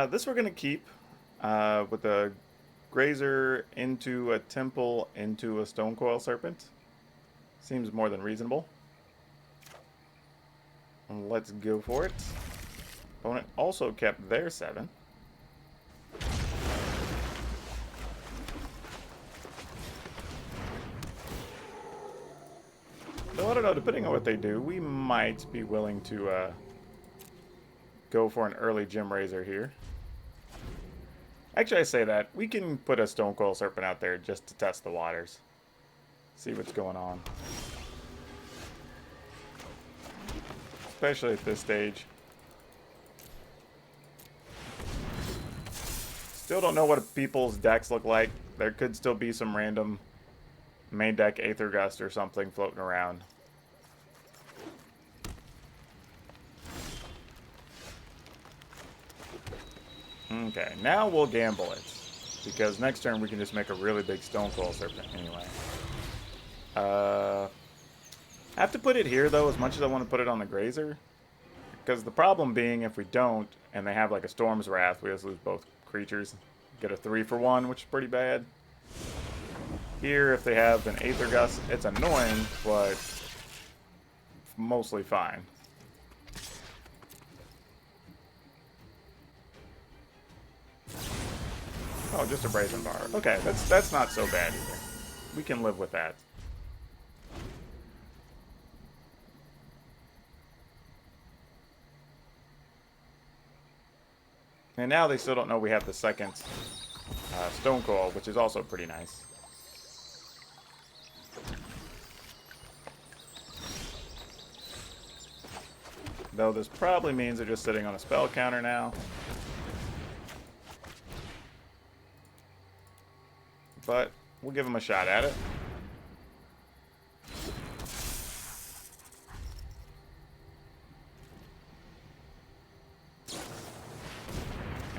This we're going to keep with a Grazer into a Temple into a Stonecoil Serpent. Seems more than reasonable. Let's go for it. Opponent also kept their 7. Though I don't know, depending on what they do, we might be willing to go for an early Gem Razor here. Actually, I say that. We can put a Stonecoil Serpent out there just to test the waters. See what's going on. Especially at this stage. Still don't know what people's decks look like. There could still be some random main deck Aether Gust or something floating around. Okay, now we'll gamble it. Because next turn we can just make a really big Stonecoil Serpent anyway. Have to put it here though, as much as I want to put it on the Grazer. Because the problem being, if we don't, and they have like a Storm's Wrath, we just lose both creatures. Get a 3-for-1, which is pretty bad. Here, if they have an Aether Gust, it's annoying, but mostly fine. Oh, just a Brazen Bar. Okay, that's not so bad either. We can live with that. And now they still don't know we have the second Stonecoil, which is also pretty nice. Though this probably means they're just sitting on a spell counter now. But we'll give them a shot at it.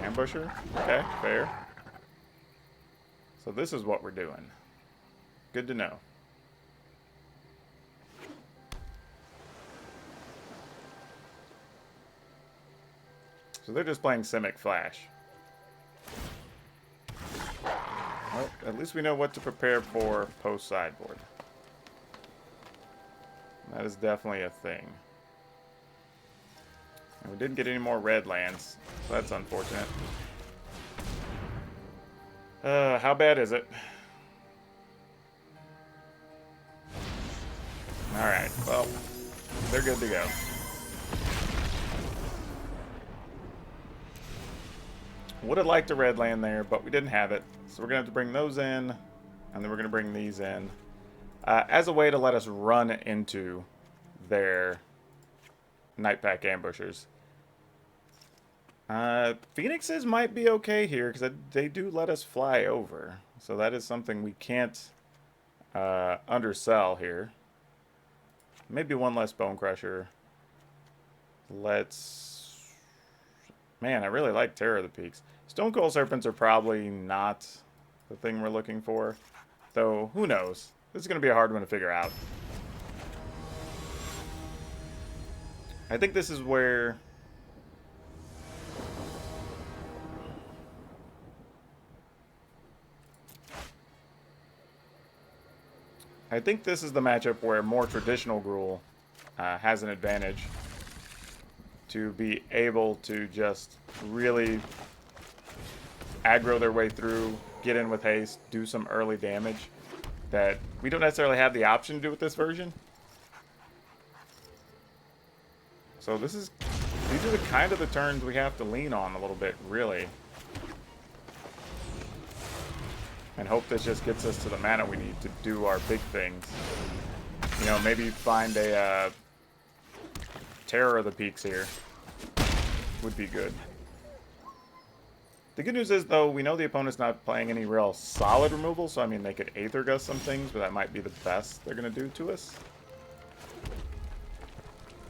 Ambusher. Okay, fair. So this is what we're doing. Good to know. So they're just playing Simic Flash. Well, at least we know what to prepare for post-sideboard. That is definitely a thing. And we didn't get any more red lands, so that's unfortunate. How bad is it? Alright, well, they're good to go. Would have liked a red land there, but we didn't have it. So we're going to have to bring those in, and then we're going to bring these in. As a way to let us run into their Night Pack Ambushers. Phoenixes might be okay here because they do let us fly over. So that is something we can't undersell here. Maybe one less Bone Crusher. Let's... Man, I really like Terror of the Peaks. Stone Cold Serpents are probably not the thing we're looking for. Though, who knows? This is going to be a hard one to figure out. I think this is where... I think this is the matchup where more traditional Gruul has an advantage to be able to just really aggro their way through, get in with haste, do some early damage that we don't necessarily have the option to do with this version. So these are the kind of the turns we have to lean on a little bit, really. And hope this just gets us to the mana we need to do our big things. You know, maybe find a Terror of the Peaks here. Would be good. The good news is, though, we know the opponent's not playing any real solid removal, so I mean, they could Aether Gust some things, but that might be the best they're going to do to us.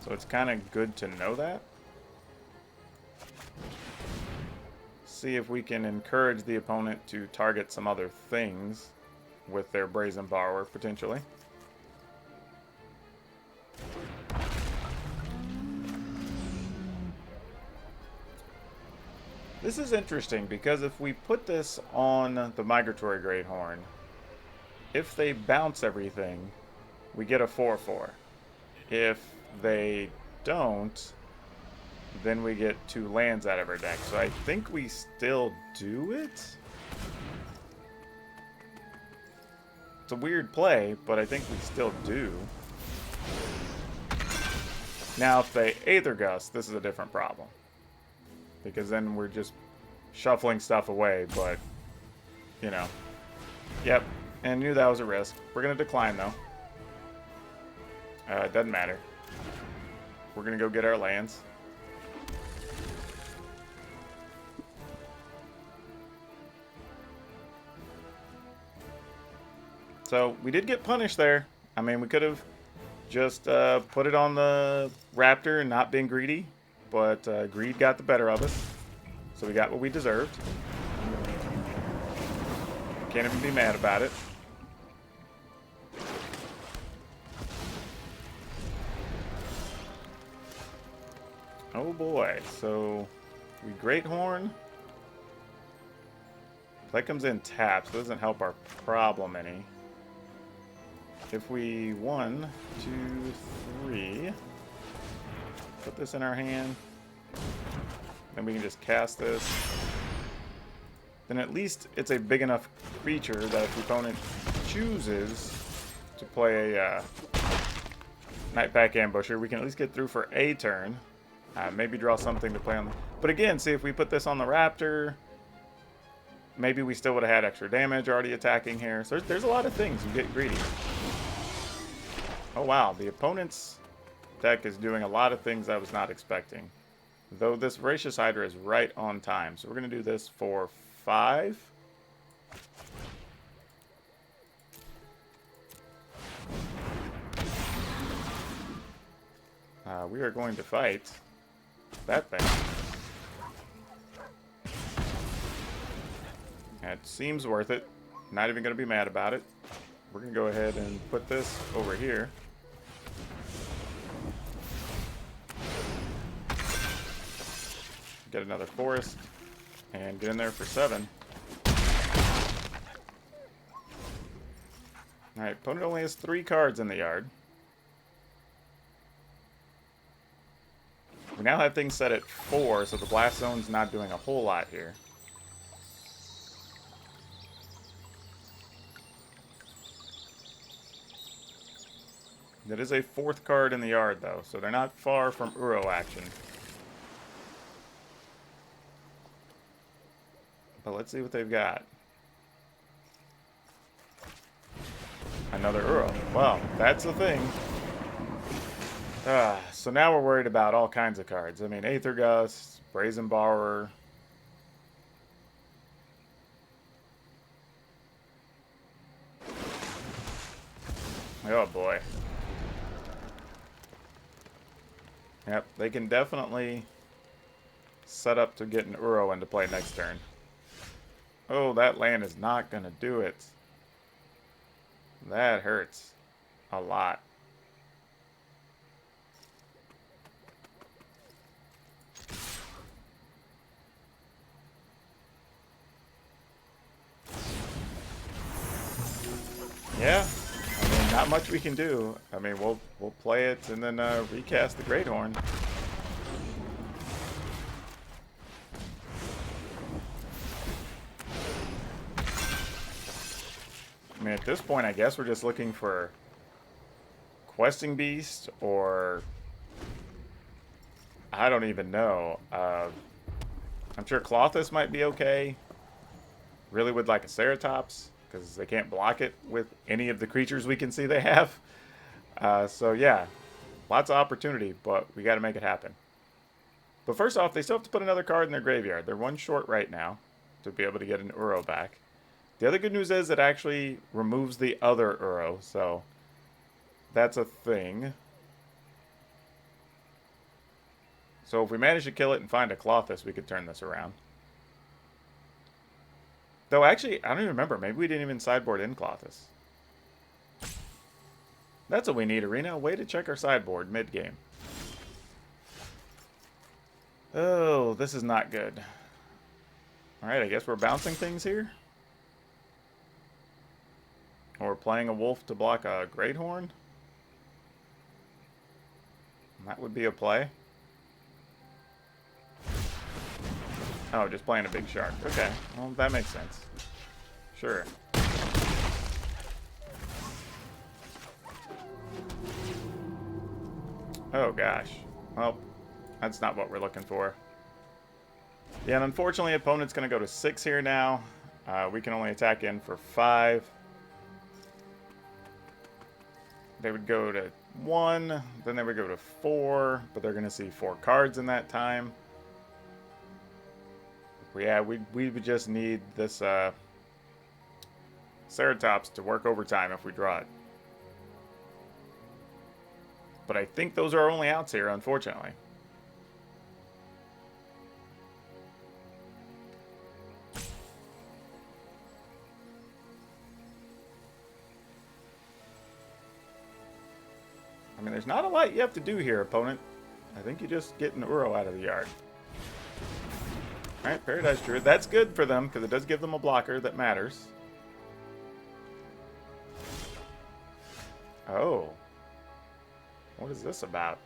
So it's kind of good to know that. See if we can encourage the opponent to target some other things with their Brazen Borrower, potentially. This is interesting because if we put this on the Migratory Greathorn, if they bounce everything, we get a 4/4. If they don't, then we get 2 lands out of our deck. So I think we still do it. It's a weird play, but I think we still do. Now, if they Aether Gust, this is a different problem. Because then we're just shuffling stuff away, but, you know. Yep, and knew that was a risk. We're going to decline, though. It doesn't matter. We're going to go get our lands. So, we did get punished there. I mean, we could have just put it on the Raptor and not been greedy. But greed got the better of us. So we got what we deserved. Can't even be mad about it. Oh boy. So we Greathorn. Play comes in tapped, so it doesn't help our problem any. If we 1, 2, 3. Put this in our hand. Then we can just cast this. Then at least it's a big enough creature that if the opponent chooses to play a Nightpack Ambusher, we can at least get through for a turn. Maybe draw something to play on. But again, see if we put this on the Raptor, maybe we still would have had extra damage already attacking here. So there's a lot of things. You get greedy. Oh wow, the opponent's deck is doing a lot of things I was not expecting. Though this Voracious Hydra is right on time. So we're going to do this for 5. We are going to fight that thing. It seems worth it. Not even going to be mad about it. We're going to go ahead and put this over here. Get another forest, and get in there for 7. Alright, opponent only has 3 cards in the yard. We now have things set at 4, so the Blast Zone's not doing a whole lot here. That is a 4th card in the yard, though, so they're not far from Uro action. But let's see what they've got. Another Uro. Well, that's the thing. So now we're worried about all kinds of cards. I mean, Aether Gust, Brazen Borrower. Oh boy. Yep, they can definitely set up to get an Uro into play next turn. Oh, that land is not going to do it. That hurts a lot. Yeah, I mean, not much we can do. I mean, we'll play it and then recast the Great Horn. I mean, at this point, I guess we're just looking for Questing Beast or I don't even know. I'm sure Klothys might be okay. Really would like a Ceratops because they can't block it with any of the creatures we can see they have. So yeah, lots of opportunity, but we got to make it happen. But first off, they still have to put another card in their graveyard. They're one short right now to be able to get an Uro back. The other good news is it actually removes the other Uro, so that's a thing. So if we manage to kill it and find a Klothys, we could turn this around. Though actually, I don't even remember. Maybe we didn't even sideboard in Klothys. That's what we need, Arena. Way to check our sideboard mid-game. Oh, this is not good. Alright, I guess we're bouncing things here. Or playing a wolf to block a Great Horn. That would be a play. Oh, just playing a big shark. Okay, well, that makes sense. Sure. Oh, gosh. Well, that's not what we're looking for. Yeah, and unfortunately, opponent's going to go to 6 here now. We can only attack in for 5. They would go to 1, then they would go to 4, but they're going to see 4 cards in that time. Yeah, we would just need this Ceratops to work overtime if we draw it. But I think those are our only outs here, unfortunately. I mean, there's not a lot you have to do here, opponent. I think you just get an Uro out of the yard. Alright, Paradise Druid. That's good for them, because it does give them a blocker that matters. Oh. What is this about?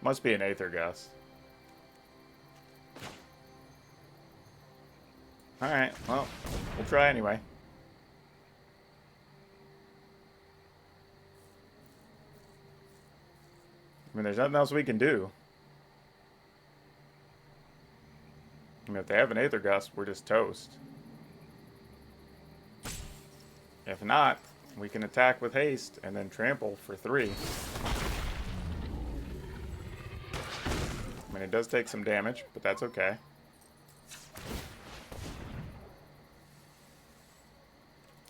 Must be an Aether Gust. Alright, well, we'll try anyway. I mean, there's nothing else we can do. I mean, if they have an Aether Gust, we're just toast. If not, we can attack with haste and then trample for 3. I mean, it does take some damage, but that's okay.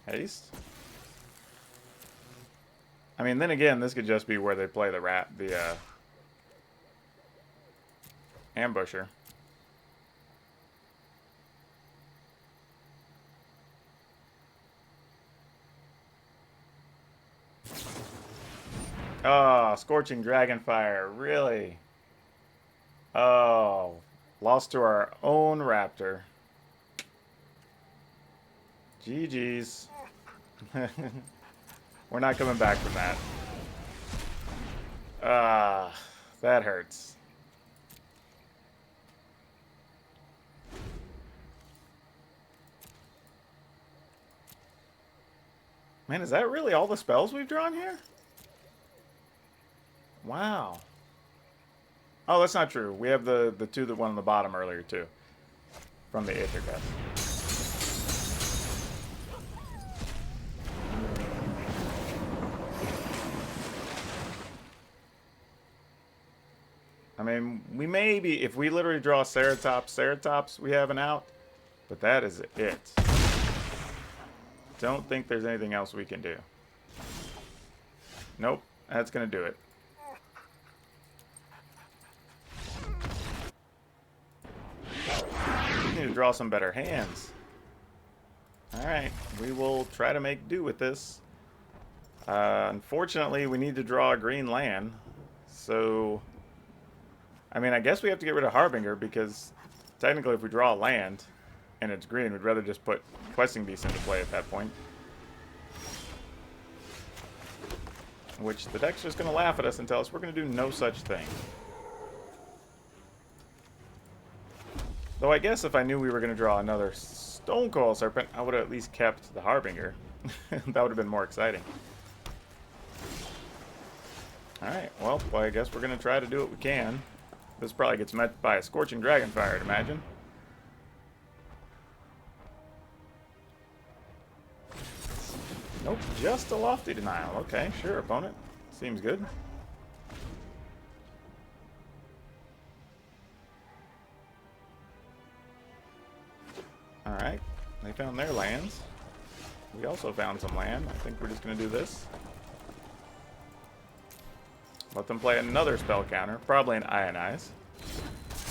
Haste? I mean, then again, this could just be where they play the ambusher. Oh, Scorching Dragonfire, really? Oh, lost to our own Raptor. GG's. We're not coming back from that. That hurts. Man, is that really all the spells we've drawn here? Wow. Oh, that's not true. We have the 2 that went on the bottom earlier, too. From the Aether Gust. I mean, we maybe, if we literally draw Ceratops, we have an out. But that is it. Don't think there's anything else we can do. Nope, that's going to do it. We need to draw some better hands. Alright, we will try to make do with this. Unfortunately, we need to draw a green land. So, I mean, I guess we have to get rid of Harbinger because technically if we draw a land and it's green, we'd rather just put Questing Beast into play at that point. Which the deck's just going to laugh at us and tell us we're going to do no such thing. Though I guess if I knew we were going to draw another Stonecoil Serpent, I would have at least kept the Harbinger. That would have been more exciting. Alright, well, I guess we're going to try to do what we can. This probably gets met by a Scorching Dragonfire, I'd imagine. Nope, just a Lofty Denial. Okay, sure, opponent. Seems good. Alright, they found their lands. We also found some land. I think we're just going to do this. Let them play another spell counter. Probably an Ionize.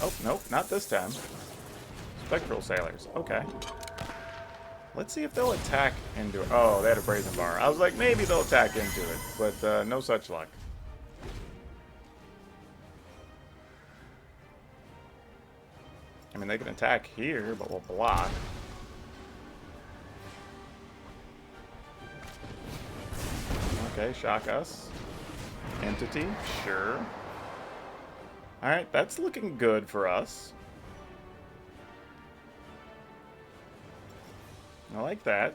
Oh, nope, not this time. Spectral Sailors. Okay. Let's see if they'll attack into it. Oh, they had a Brazen Bar. I was like, maybe they'll attack into it, but no such luck. I mean, they can attack here, but we'll block. Okay, shock us. Entity, sure. Alright, that's looking good for us. I like that.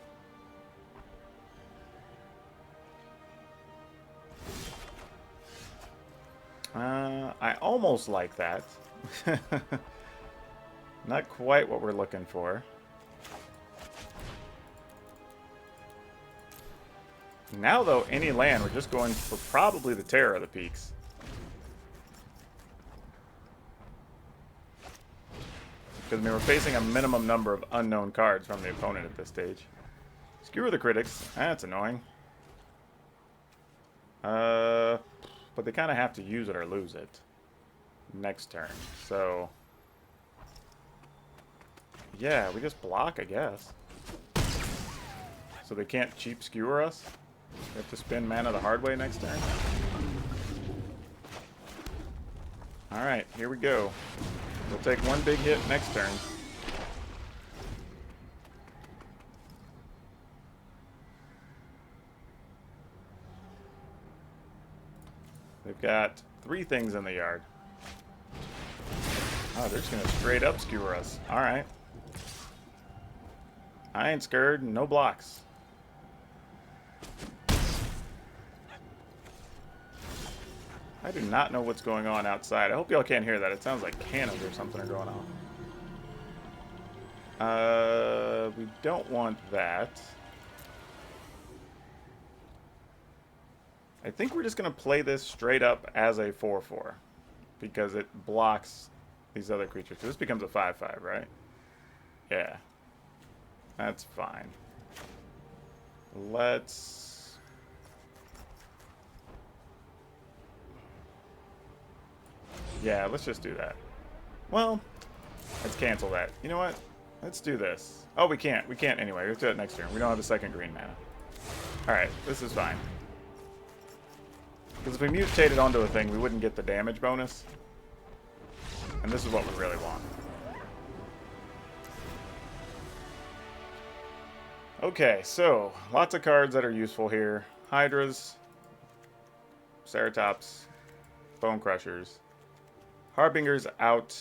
I almost like that. Not quite what we're looking for. Now, though, any land, we're just going for probably the Terror of the Peaks. Because, I mean, we're facing a minimum number of unknown cards from the opponent at this stage. Skewer the Critics. That's annoying. But they kind of have to use it or lose it next turn. So, yeah, we just block, I guess. So they can't cheap skewer us. We have to spend mana the hard way next turn. Alright, here we go. We'll take one big hit next turn. They've got 3 things in the yard. Oh, they're just going to straight up skewer us. Alright. I ain't scared. No blocks. I do not know what's going on outside. I hope y'all can't hear that. It sounds like cannons or something are going on. We don't want that. I think we're just going to play this straight up as a 4/4. Because it blocks these other creatures. So this becomes a 5/5, right? Yeah. That's fine. Let's... Yeah, let's just do that. Well, let's cancel that. You know what? Let's do this. Oh, we can't. We can't anyway. We'll do it next turn. We don't have a second green mana. Alright, this is fine. Because if we mutated onto a thing, we wouldn't get the damage bonus. And this is what we really want. Okay, so lots of cards that are useful here. Hydras, Ceratops, Bone Crushers, Harbinger's out,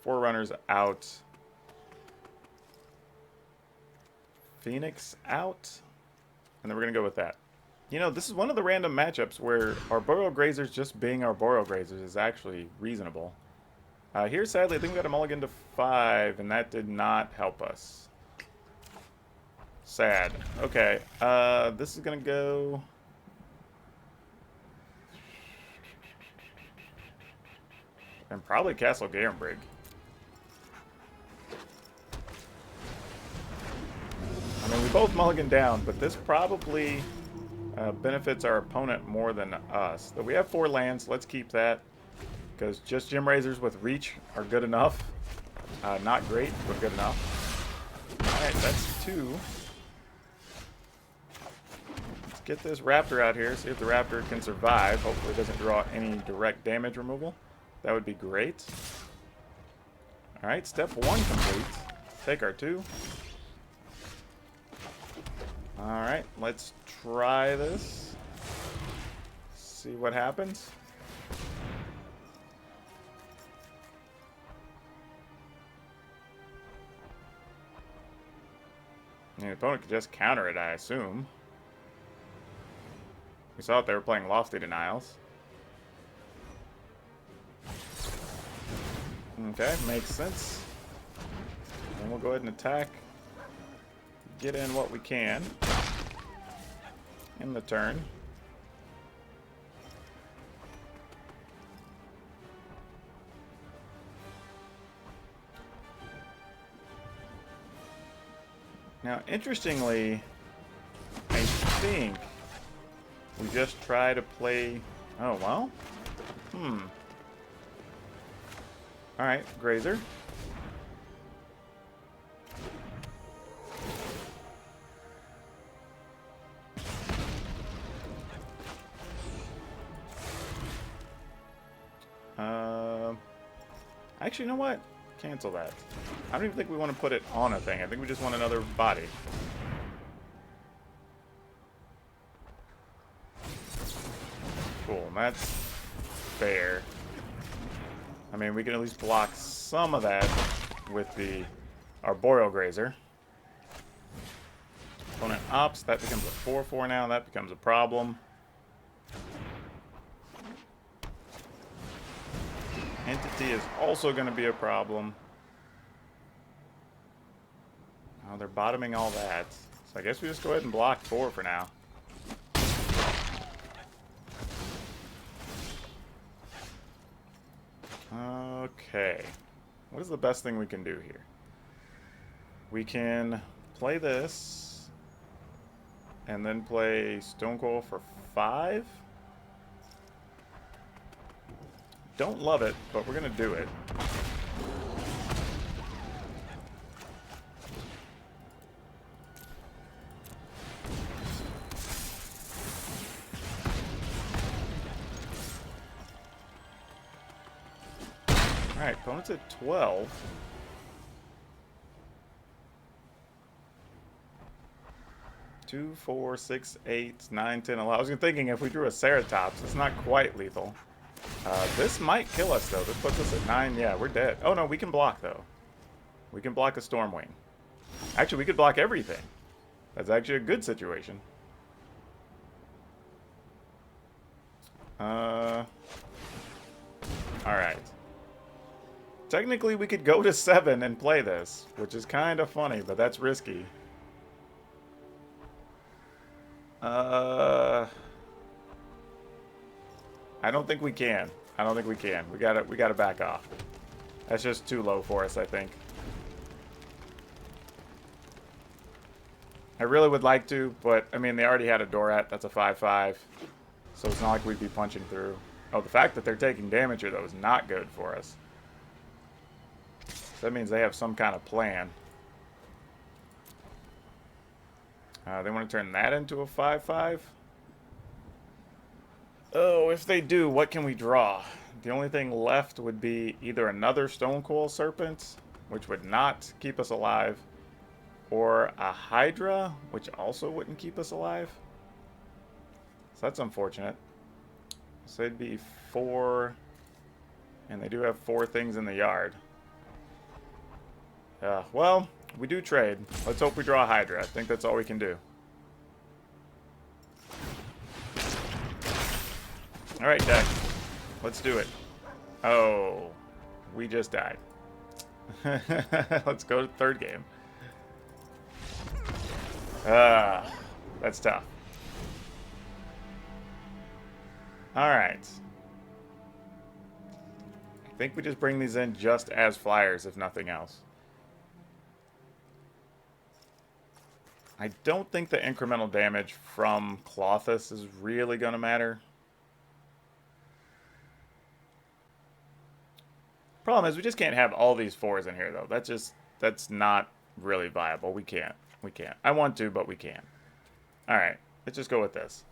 Forerunner's out, Phoenix out, and then we're going to go with that. You know, this is one of the random matchups where Arboreal Grazers just being Arboreal Grazers is actually reasonable. Here, sadly, I think we got a mulligan to 5, and that did not help us. Sad. Okay, this is going to go... And probably Castle Garenbrig. I mean, we both mulligan down, but this probably benefits our opponent more than us. So we have 4 lands. Let's keep that. Because just Gem Razors with Reach are good enough. Not great, but good enough. Alright, that's 2. Let's get this Raptor out here, see if the Raptor can survive. Hopefully it doesn't draw any direct damage removal. That would be great. Alright, step 1 complete. Take our 2. Alright, let's try this. See what happens. The opponent could just counter it, I assume. We saw that they were playing Lofty Denials. Okay, makes sense. And we'll go ahead and attack. Get in what we can in the turn. Now, interestingly, I think we just try to play... Oh, well. Alright, Grazer. Actually, you know what? Cancel that. I don't even think we want to put it on a thing. I think we just want another body. Cool, that's fair. I mean, we can at least block some of that with the Arboreal Grazer. Opponent opts, that becomes a 4/4 now. That becomes a problem. Entity is also going to be a problem. Oh, they're bottoming all that. So I guess we just go ahead and block 4 for now. Okay. What is the best thing we can do here? We can play this. And then play Stonecoil for 5. Don't love it, but we're going to do it. Alright, opponent's at 12. Two, 4, 6, 8, 9, 10, 11. I was thinking if we drew a Ceratops, it's not quite lethal. This might kill us, though. This puts us at 9. Yeah, we're dead. Oh, no, we can block, though. We can block a Stormwing. Actually, we could block everything. That's actually a good situation. Alright. Technically, we could go to 7 and play this, which is kind of funny, but that's risky. I don't think we can. I don't think we can. We gotta back off. That's just too low for us, I think. I really would like to, but I mean they already had a Dorat. That's a 5/5, so it's not like we'd be punching through. Oh, the fact that they're taking damage here though is not good for us. So that means they have some kind of plan. They want to turn that into a 5/5. Oh, if they do, what can we draw? The only thing left would be either another Stonecoil Serpent, which would not keep us alive, or a Hydra, which also wouldn't keep us alive. So that's unfortunate. So it'd be 4, and they do have 4 things in the yard. Well, we do trade. Let's hope we draw a Hydra. I think that's all we can do. Alright, deck. Let's do it. Oh, we just died. Let's go to the third game. That's tough. Alright. I think we just bring these in just as flyers, if nothing else. I don't think the incremental damage from Clothis is really going to matter. Problem is, we just can't have all these 4s in here, though. That's not really viable. We can't. We can't. I want to, but we can't. Alright, let's just go with this.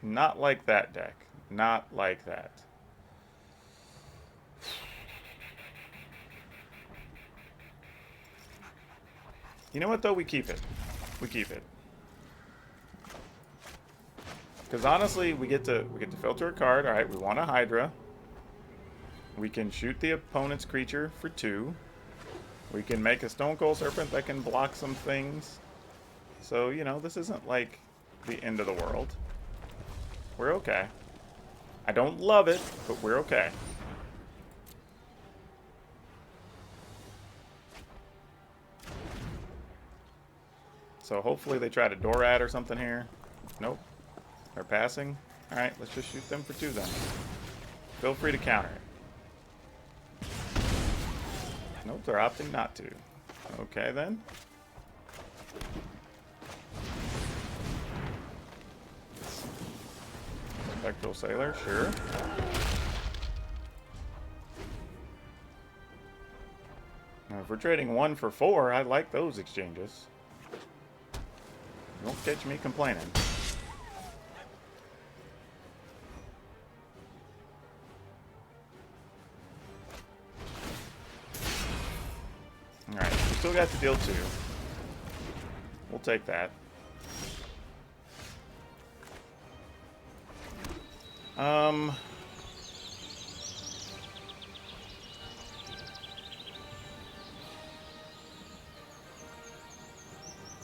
Not like that deck. Not like that. You know what, though? We keep it. We keep it. Because honestly, we get to filter a card. All right, we want a Hydra. We can shoot the opponent's creature for 2. We can make a Stone Cold Serpent that can block some things. So, you know, this isn't like the end of the world. We're okay. I don't love it, but we're okay. So hopefully they try to Dorad or something here. Nope. They're passing. Alright, let's just shoot them for 2 then. Feel free to counter it. Nope, they're opting not to. Okay then. Spectral Sailor, sure. Now, if we're trading 1 for 4, I like those exchanges. Don't catch me complaining. Alright, we still got to deal 2. We'll take that.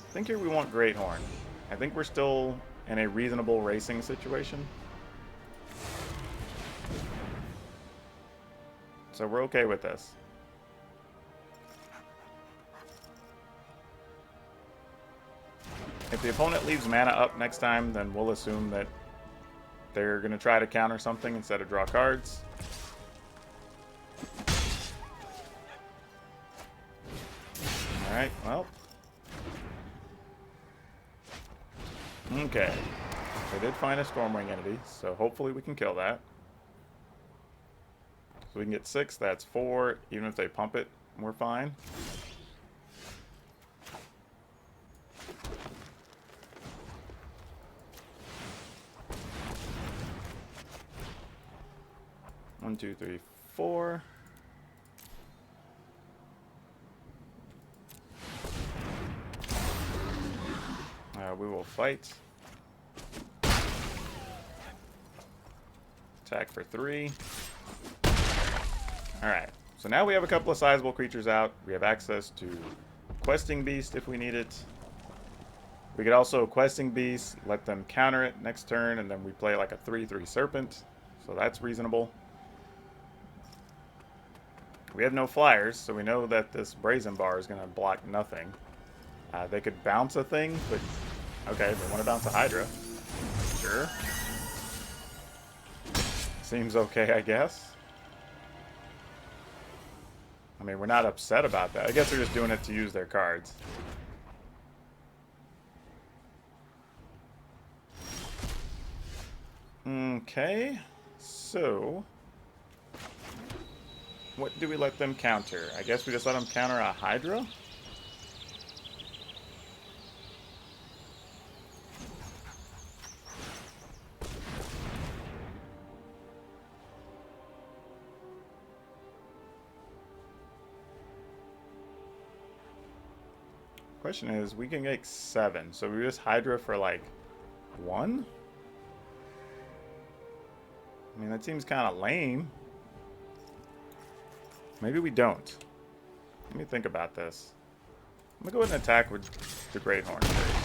I think here we want Great Horn. I think we're still in a reasonable racing situation. So we're okay with this. If the opponent leaves mana up next time, then we'll assume that they're going to try to counter something instead of draw cards. Alright, well. Okay. They did find a Stormwing entity, so hopefully we can kill that. So we can get 6, that's 4. Even if they pump it, we're fine. One, two, three, 4. We will fight. Attack for 3. Alright, so now we have a couple of sizable creatures out. We have access to Questing Beast if we need it. We could also Questing Beast, let them counter it next turn, and then we play like a 3/3 Serpent. So that's reasonable. We have no flyers, so we know that this Brazen Bar is going to block nothing. They could bounce a thing, but okay, they want to bounce a Hydra. Sure. Seems okay, I guess. I mean, we're not upset about that. I guess they're just doing it to use their cards. Okay, so what do we let them counter? I guess we just let them counter a Hydra? Question is, we can make 7, so we just Hydra for like 1? I mean, that seems kind of lame. Maybe we don't. Let me think about this. I'm gonna go ahead and attack with the Great Horn first.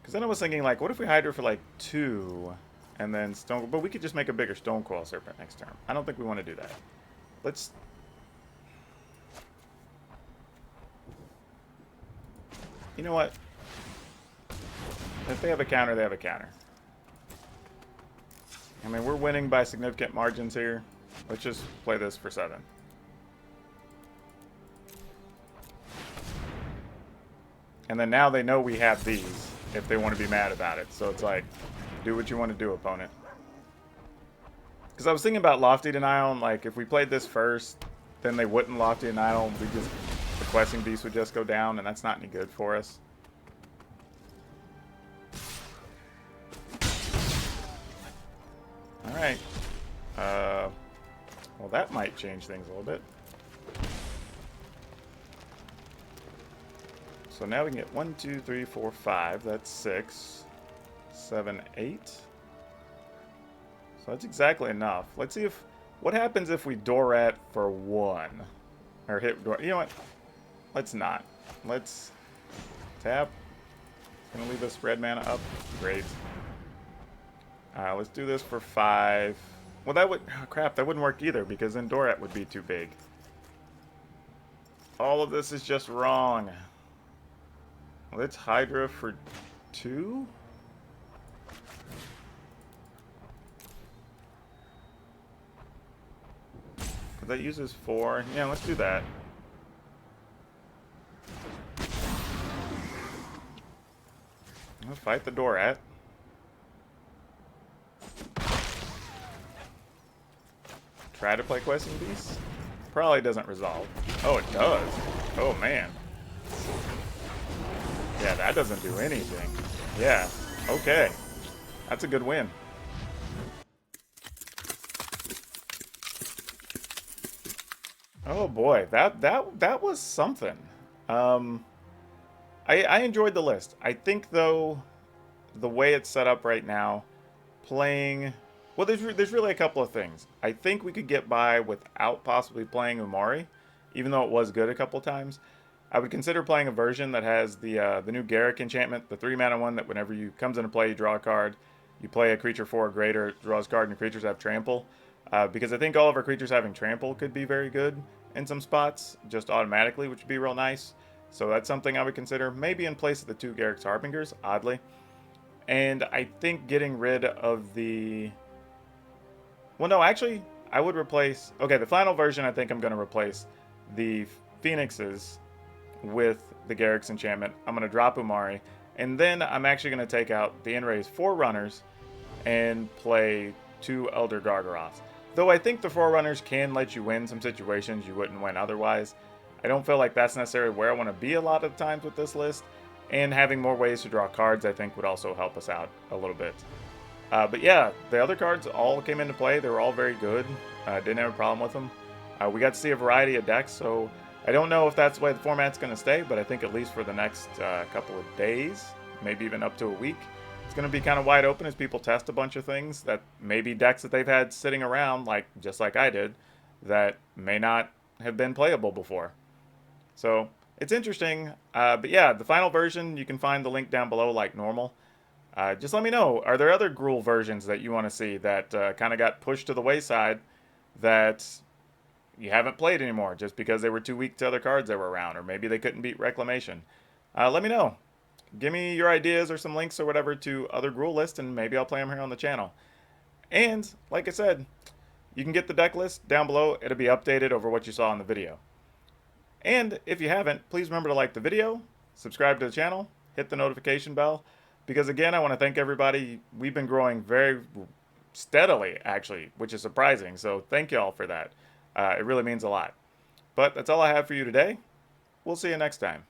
Because then I was thinking, like, what if we Hydra for like 2 and then Stone... But we could just make a bigger Stone Coil Serpent next turn. I don't think we want to do that. Let's... You know what? If they have a counter, they have a counter. I mean, we're winning by significant margins here. Let's just play this for 7. And then now they know we have these if they want to be mad about it. So it's like, do what you want to do, opponent. Because I was thinking about Lofty Denial, and like if we played this first, then they wouldn't Lofty Denial. The Questing Beast would just go down, and that's not any good for us. All right. Well, that might change things a little bit. So now we can get 1, 2, 3, 4, 5. That's 6, 7, 8. So that's exactly enough. Let's see if what happens if we Dorat for 1 or hit door. You know what? Let's not. Let's tap. It's gonna leave us red mana up. Great. Let's do this for 5. Well, that would crap. That wouldn't work either because then Dorat would be too big. All of this is just wrong. Let's Hydra for 2. That uses 4. Yeah, let's do that. I'll fight the Dorat. Try to play Questing Beast. Probably doesn't resolve. Oh, it does. Oh, man. Yeah, that doesn't do anything. Yeah, okay. That's a good win. Oh boy, that was something. I enjoyed the list. I think though, the way it's set up right now, playing well, there's really a couple of things. I think we could get by without possibly playing Umari, even though it was good a couple times. I would consider playing a version that has the new Garrick enchantment, the 3-mana one that whenever you comes into play, you draw a card. You play a creature 4 or greater, it draws a card, and your creatures have trample. Because I think all of our creatures having trample could be very good in some spots, just automatically, which would be real nice. So that's something I would consider, maybe in place of the 2 Garrick's Harbingers, oddly. And I think getting rid of the... Well, no, actually, I would replace... Okay, the final version, I think I'm going to replace the Phoenixes with the Garrick's enchantment. I'm going to drop Umari, and then I'm actually going to take out the Enray's 4 and play 2 Elder Gargaroths. Though I think the Forerunners can let you win some situations you wouldn't win otherwise. I don't feel like that's necessarily where I want to be a lot of times with this list. And having more ways to draw cards, I think, would also help us out a little bit. But yeah, the other cards all came into play. They were all very good. Didn't have a problem with them. We got to see a variety of decks, so I don't know if that's the way the format's going to stay, but I think at least for the next couple of days, maybe even up to a week, it's going to be kind of wide open as people test a bunch of things that maybe decks that they've had sitting around, just like I did, that may not have been playable before. So it's interesting. But yeah, the final version, you can find the link down below like normal. Just let me know, are there other Gruul versions that you want to see that kind of got pushed to the wayside that you haven't played anymore just because they were too weak to other cards that were around, or maybe they couldn't beat Reclamation? Let me know. Give me your ideas or some links or whatever to other Gruul lists, and maybe I'll play them here on the channel. And, like I said, you can get the deck list down below. It'll be updated over what you saw in the video. And if you haven't, please remember to like the video, subscribe to the channel, hit the notification bell, because again, I want to thank everybody. We've been growing very steadily, actually, which is surprising. So thank you all for that. It really means a lot. But that's all I have for you today. We'll see you next time.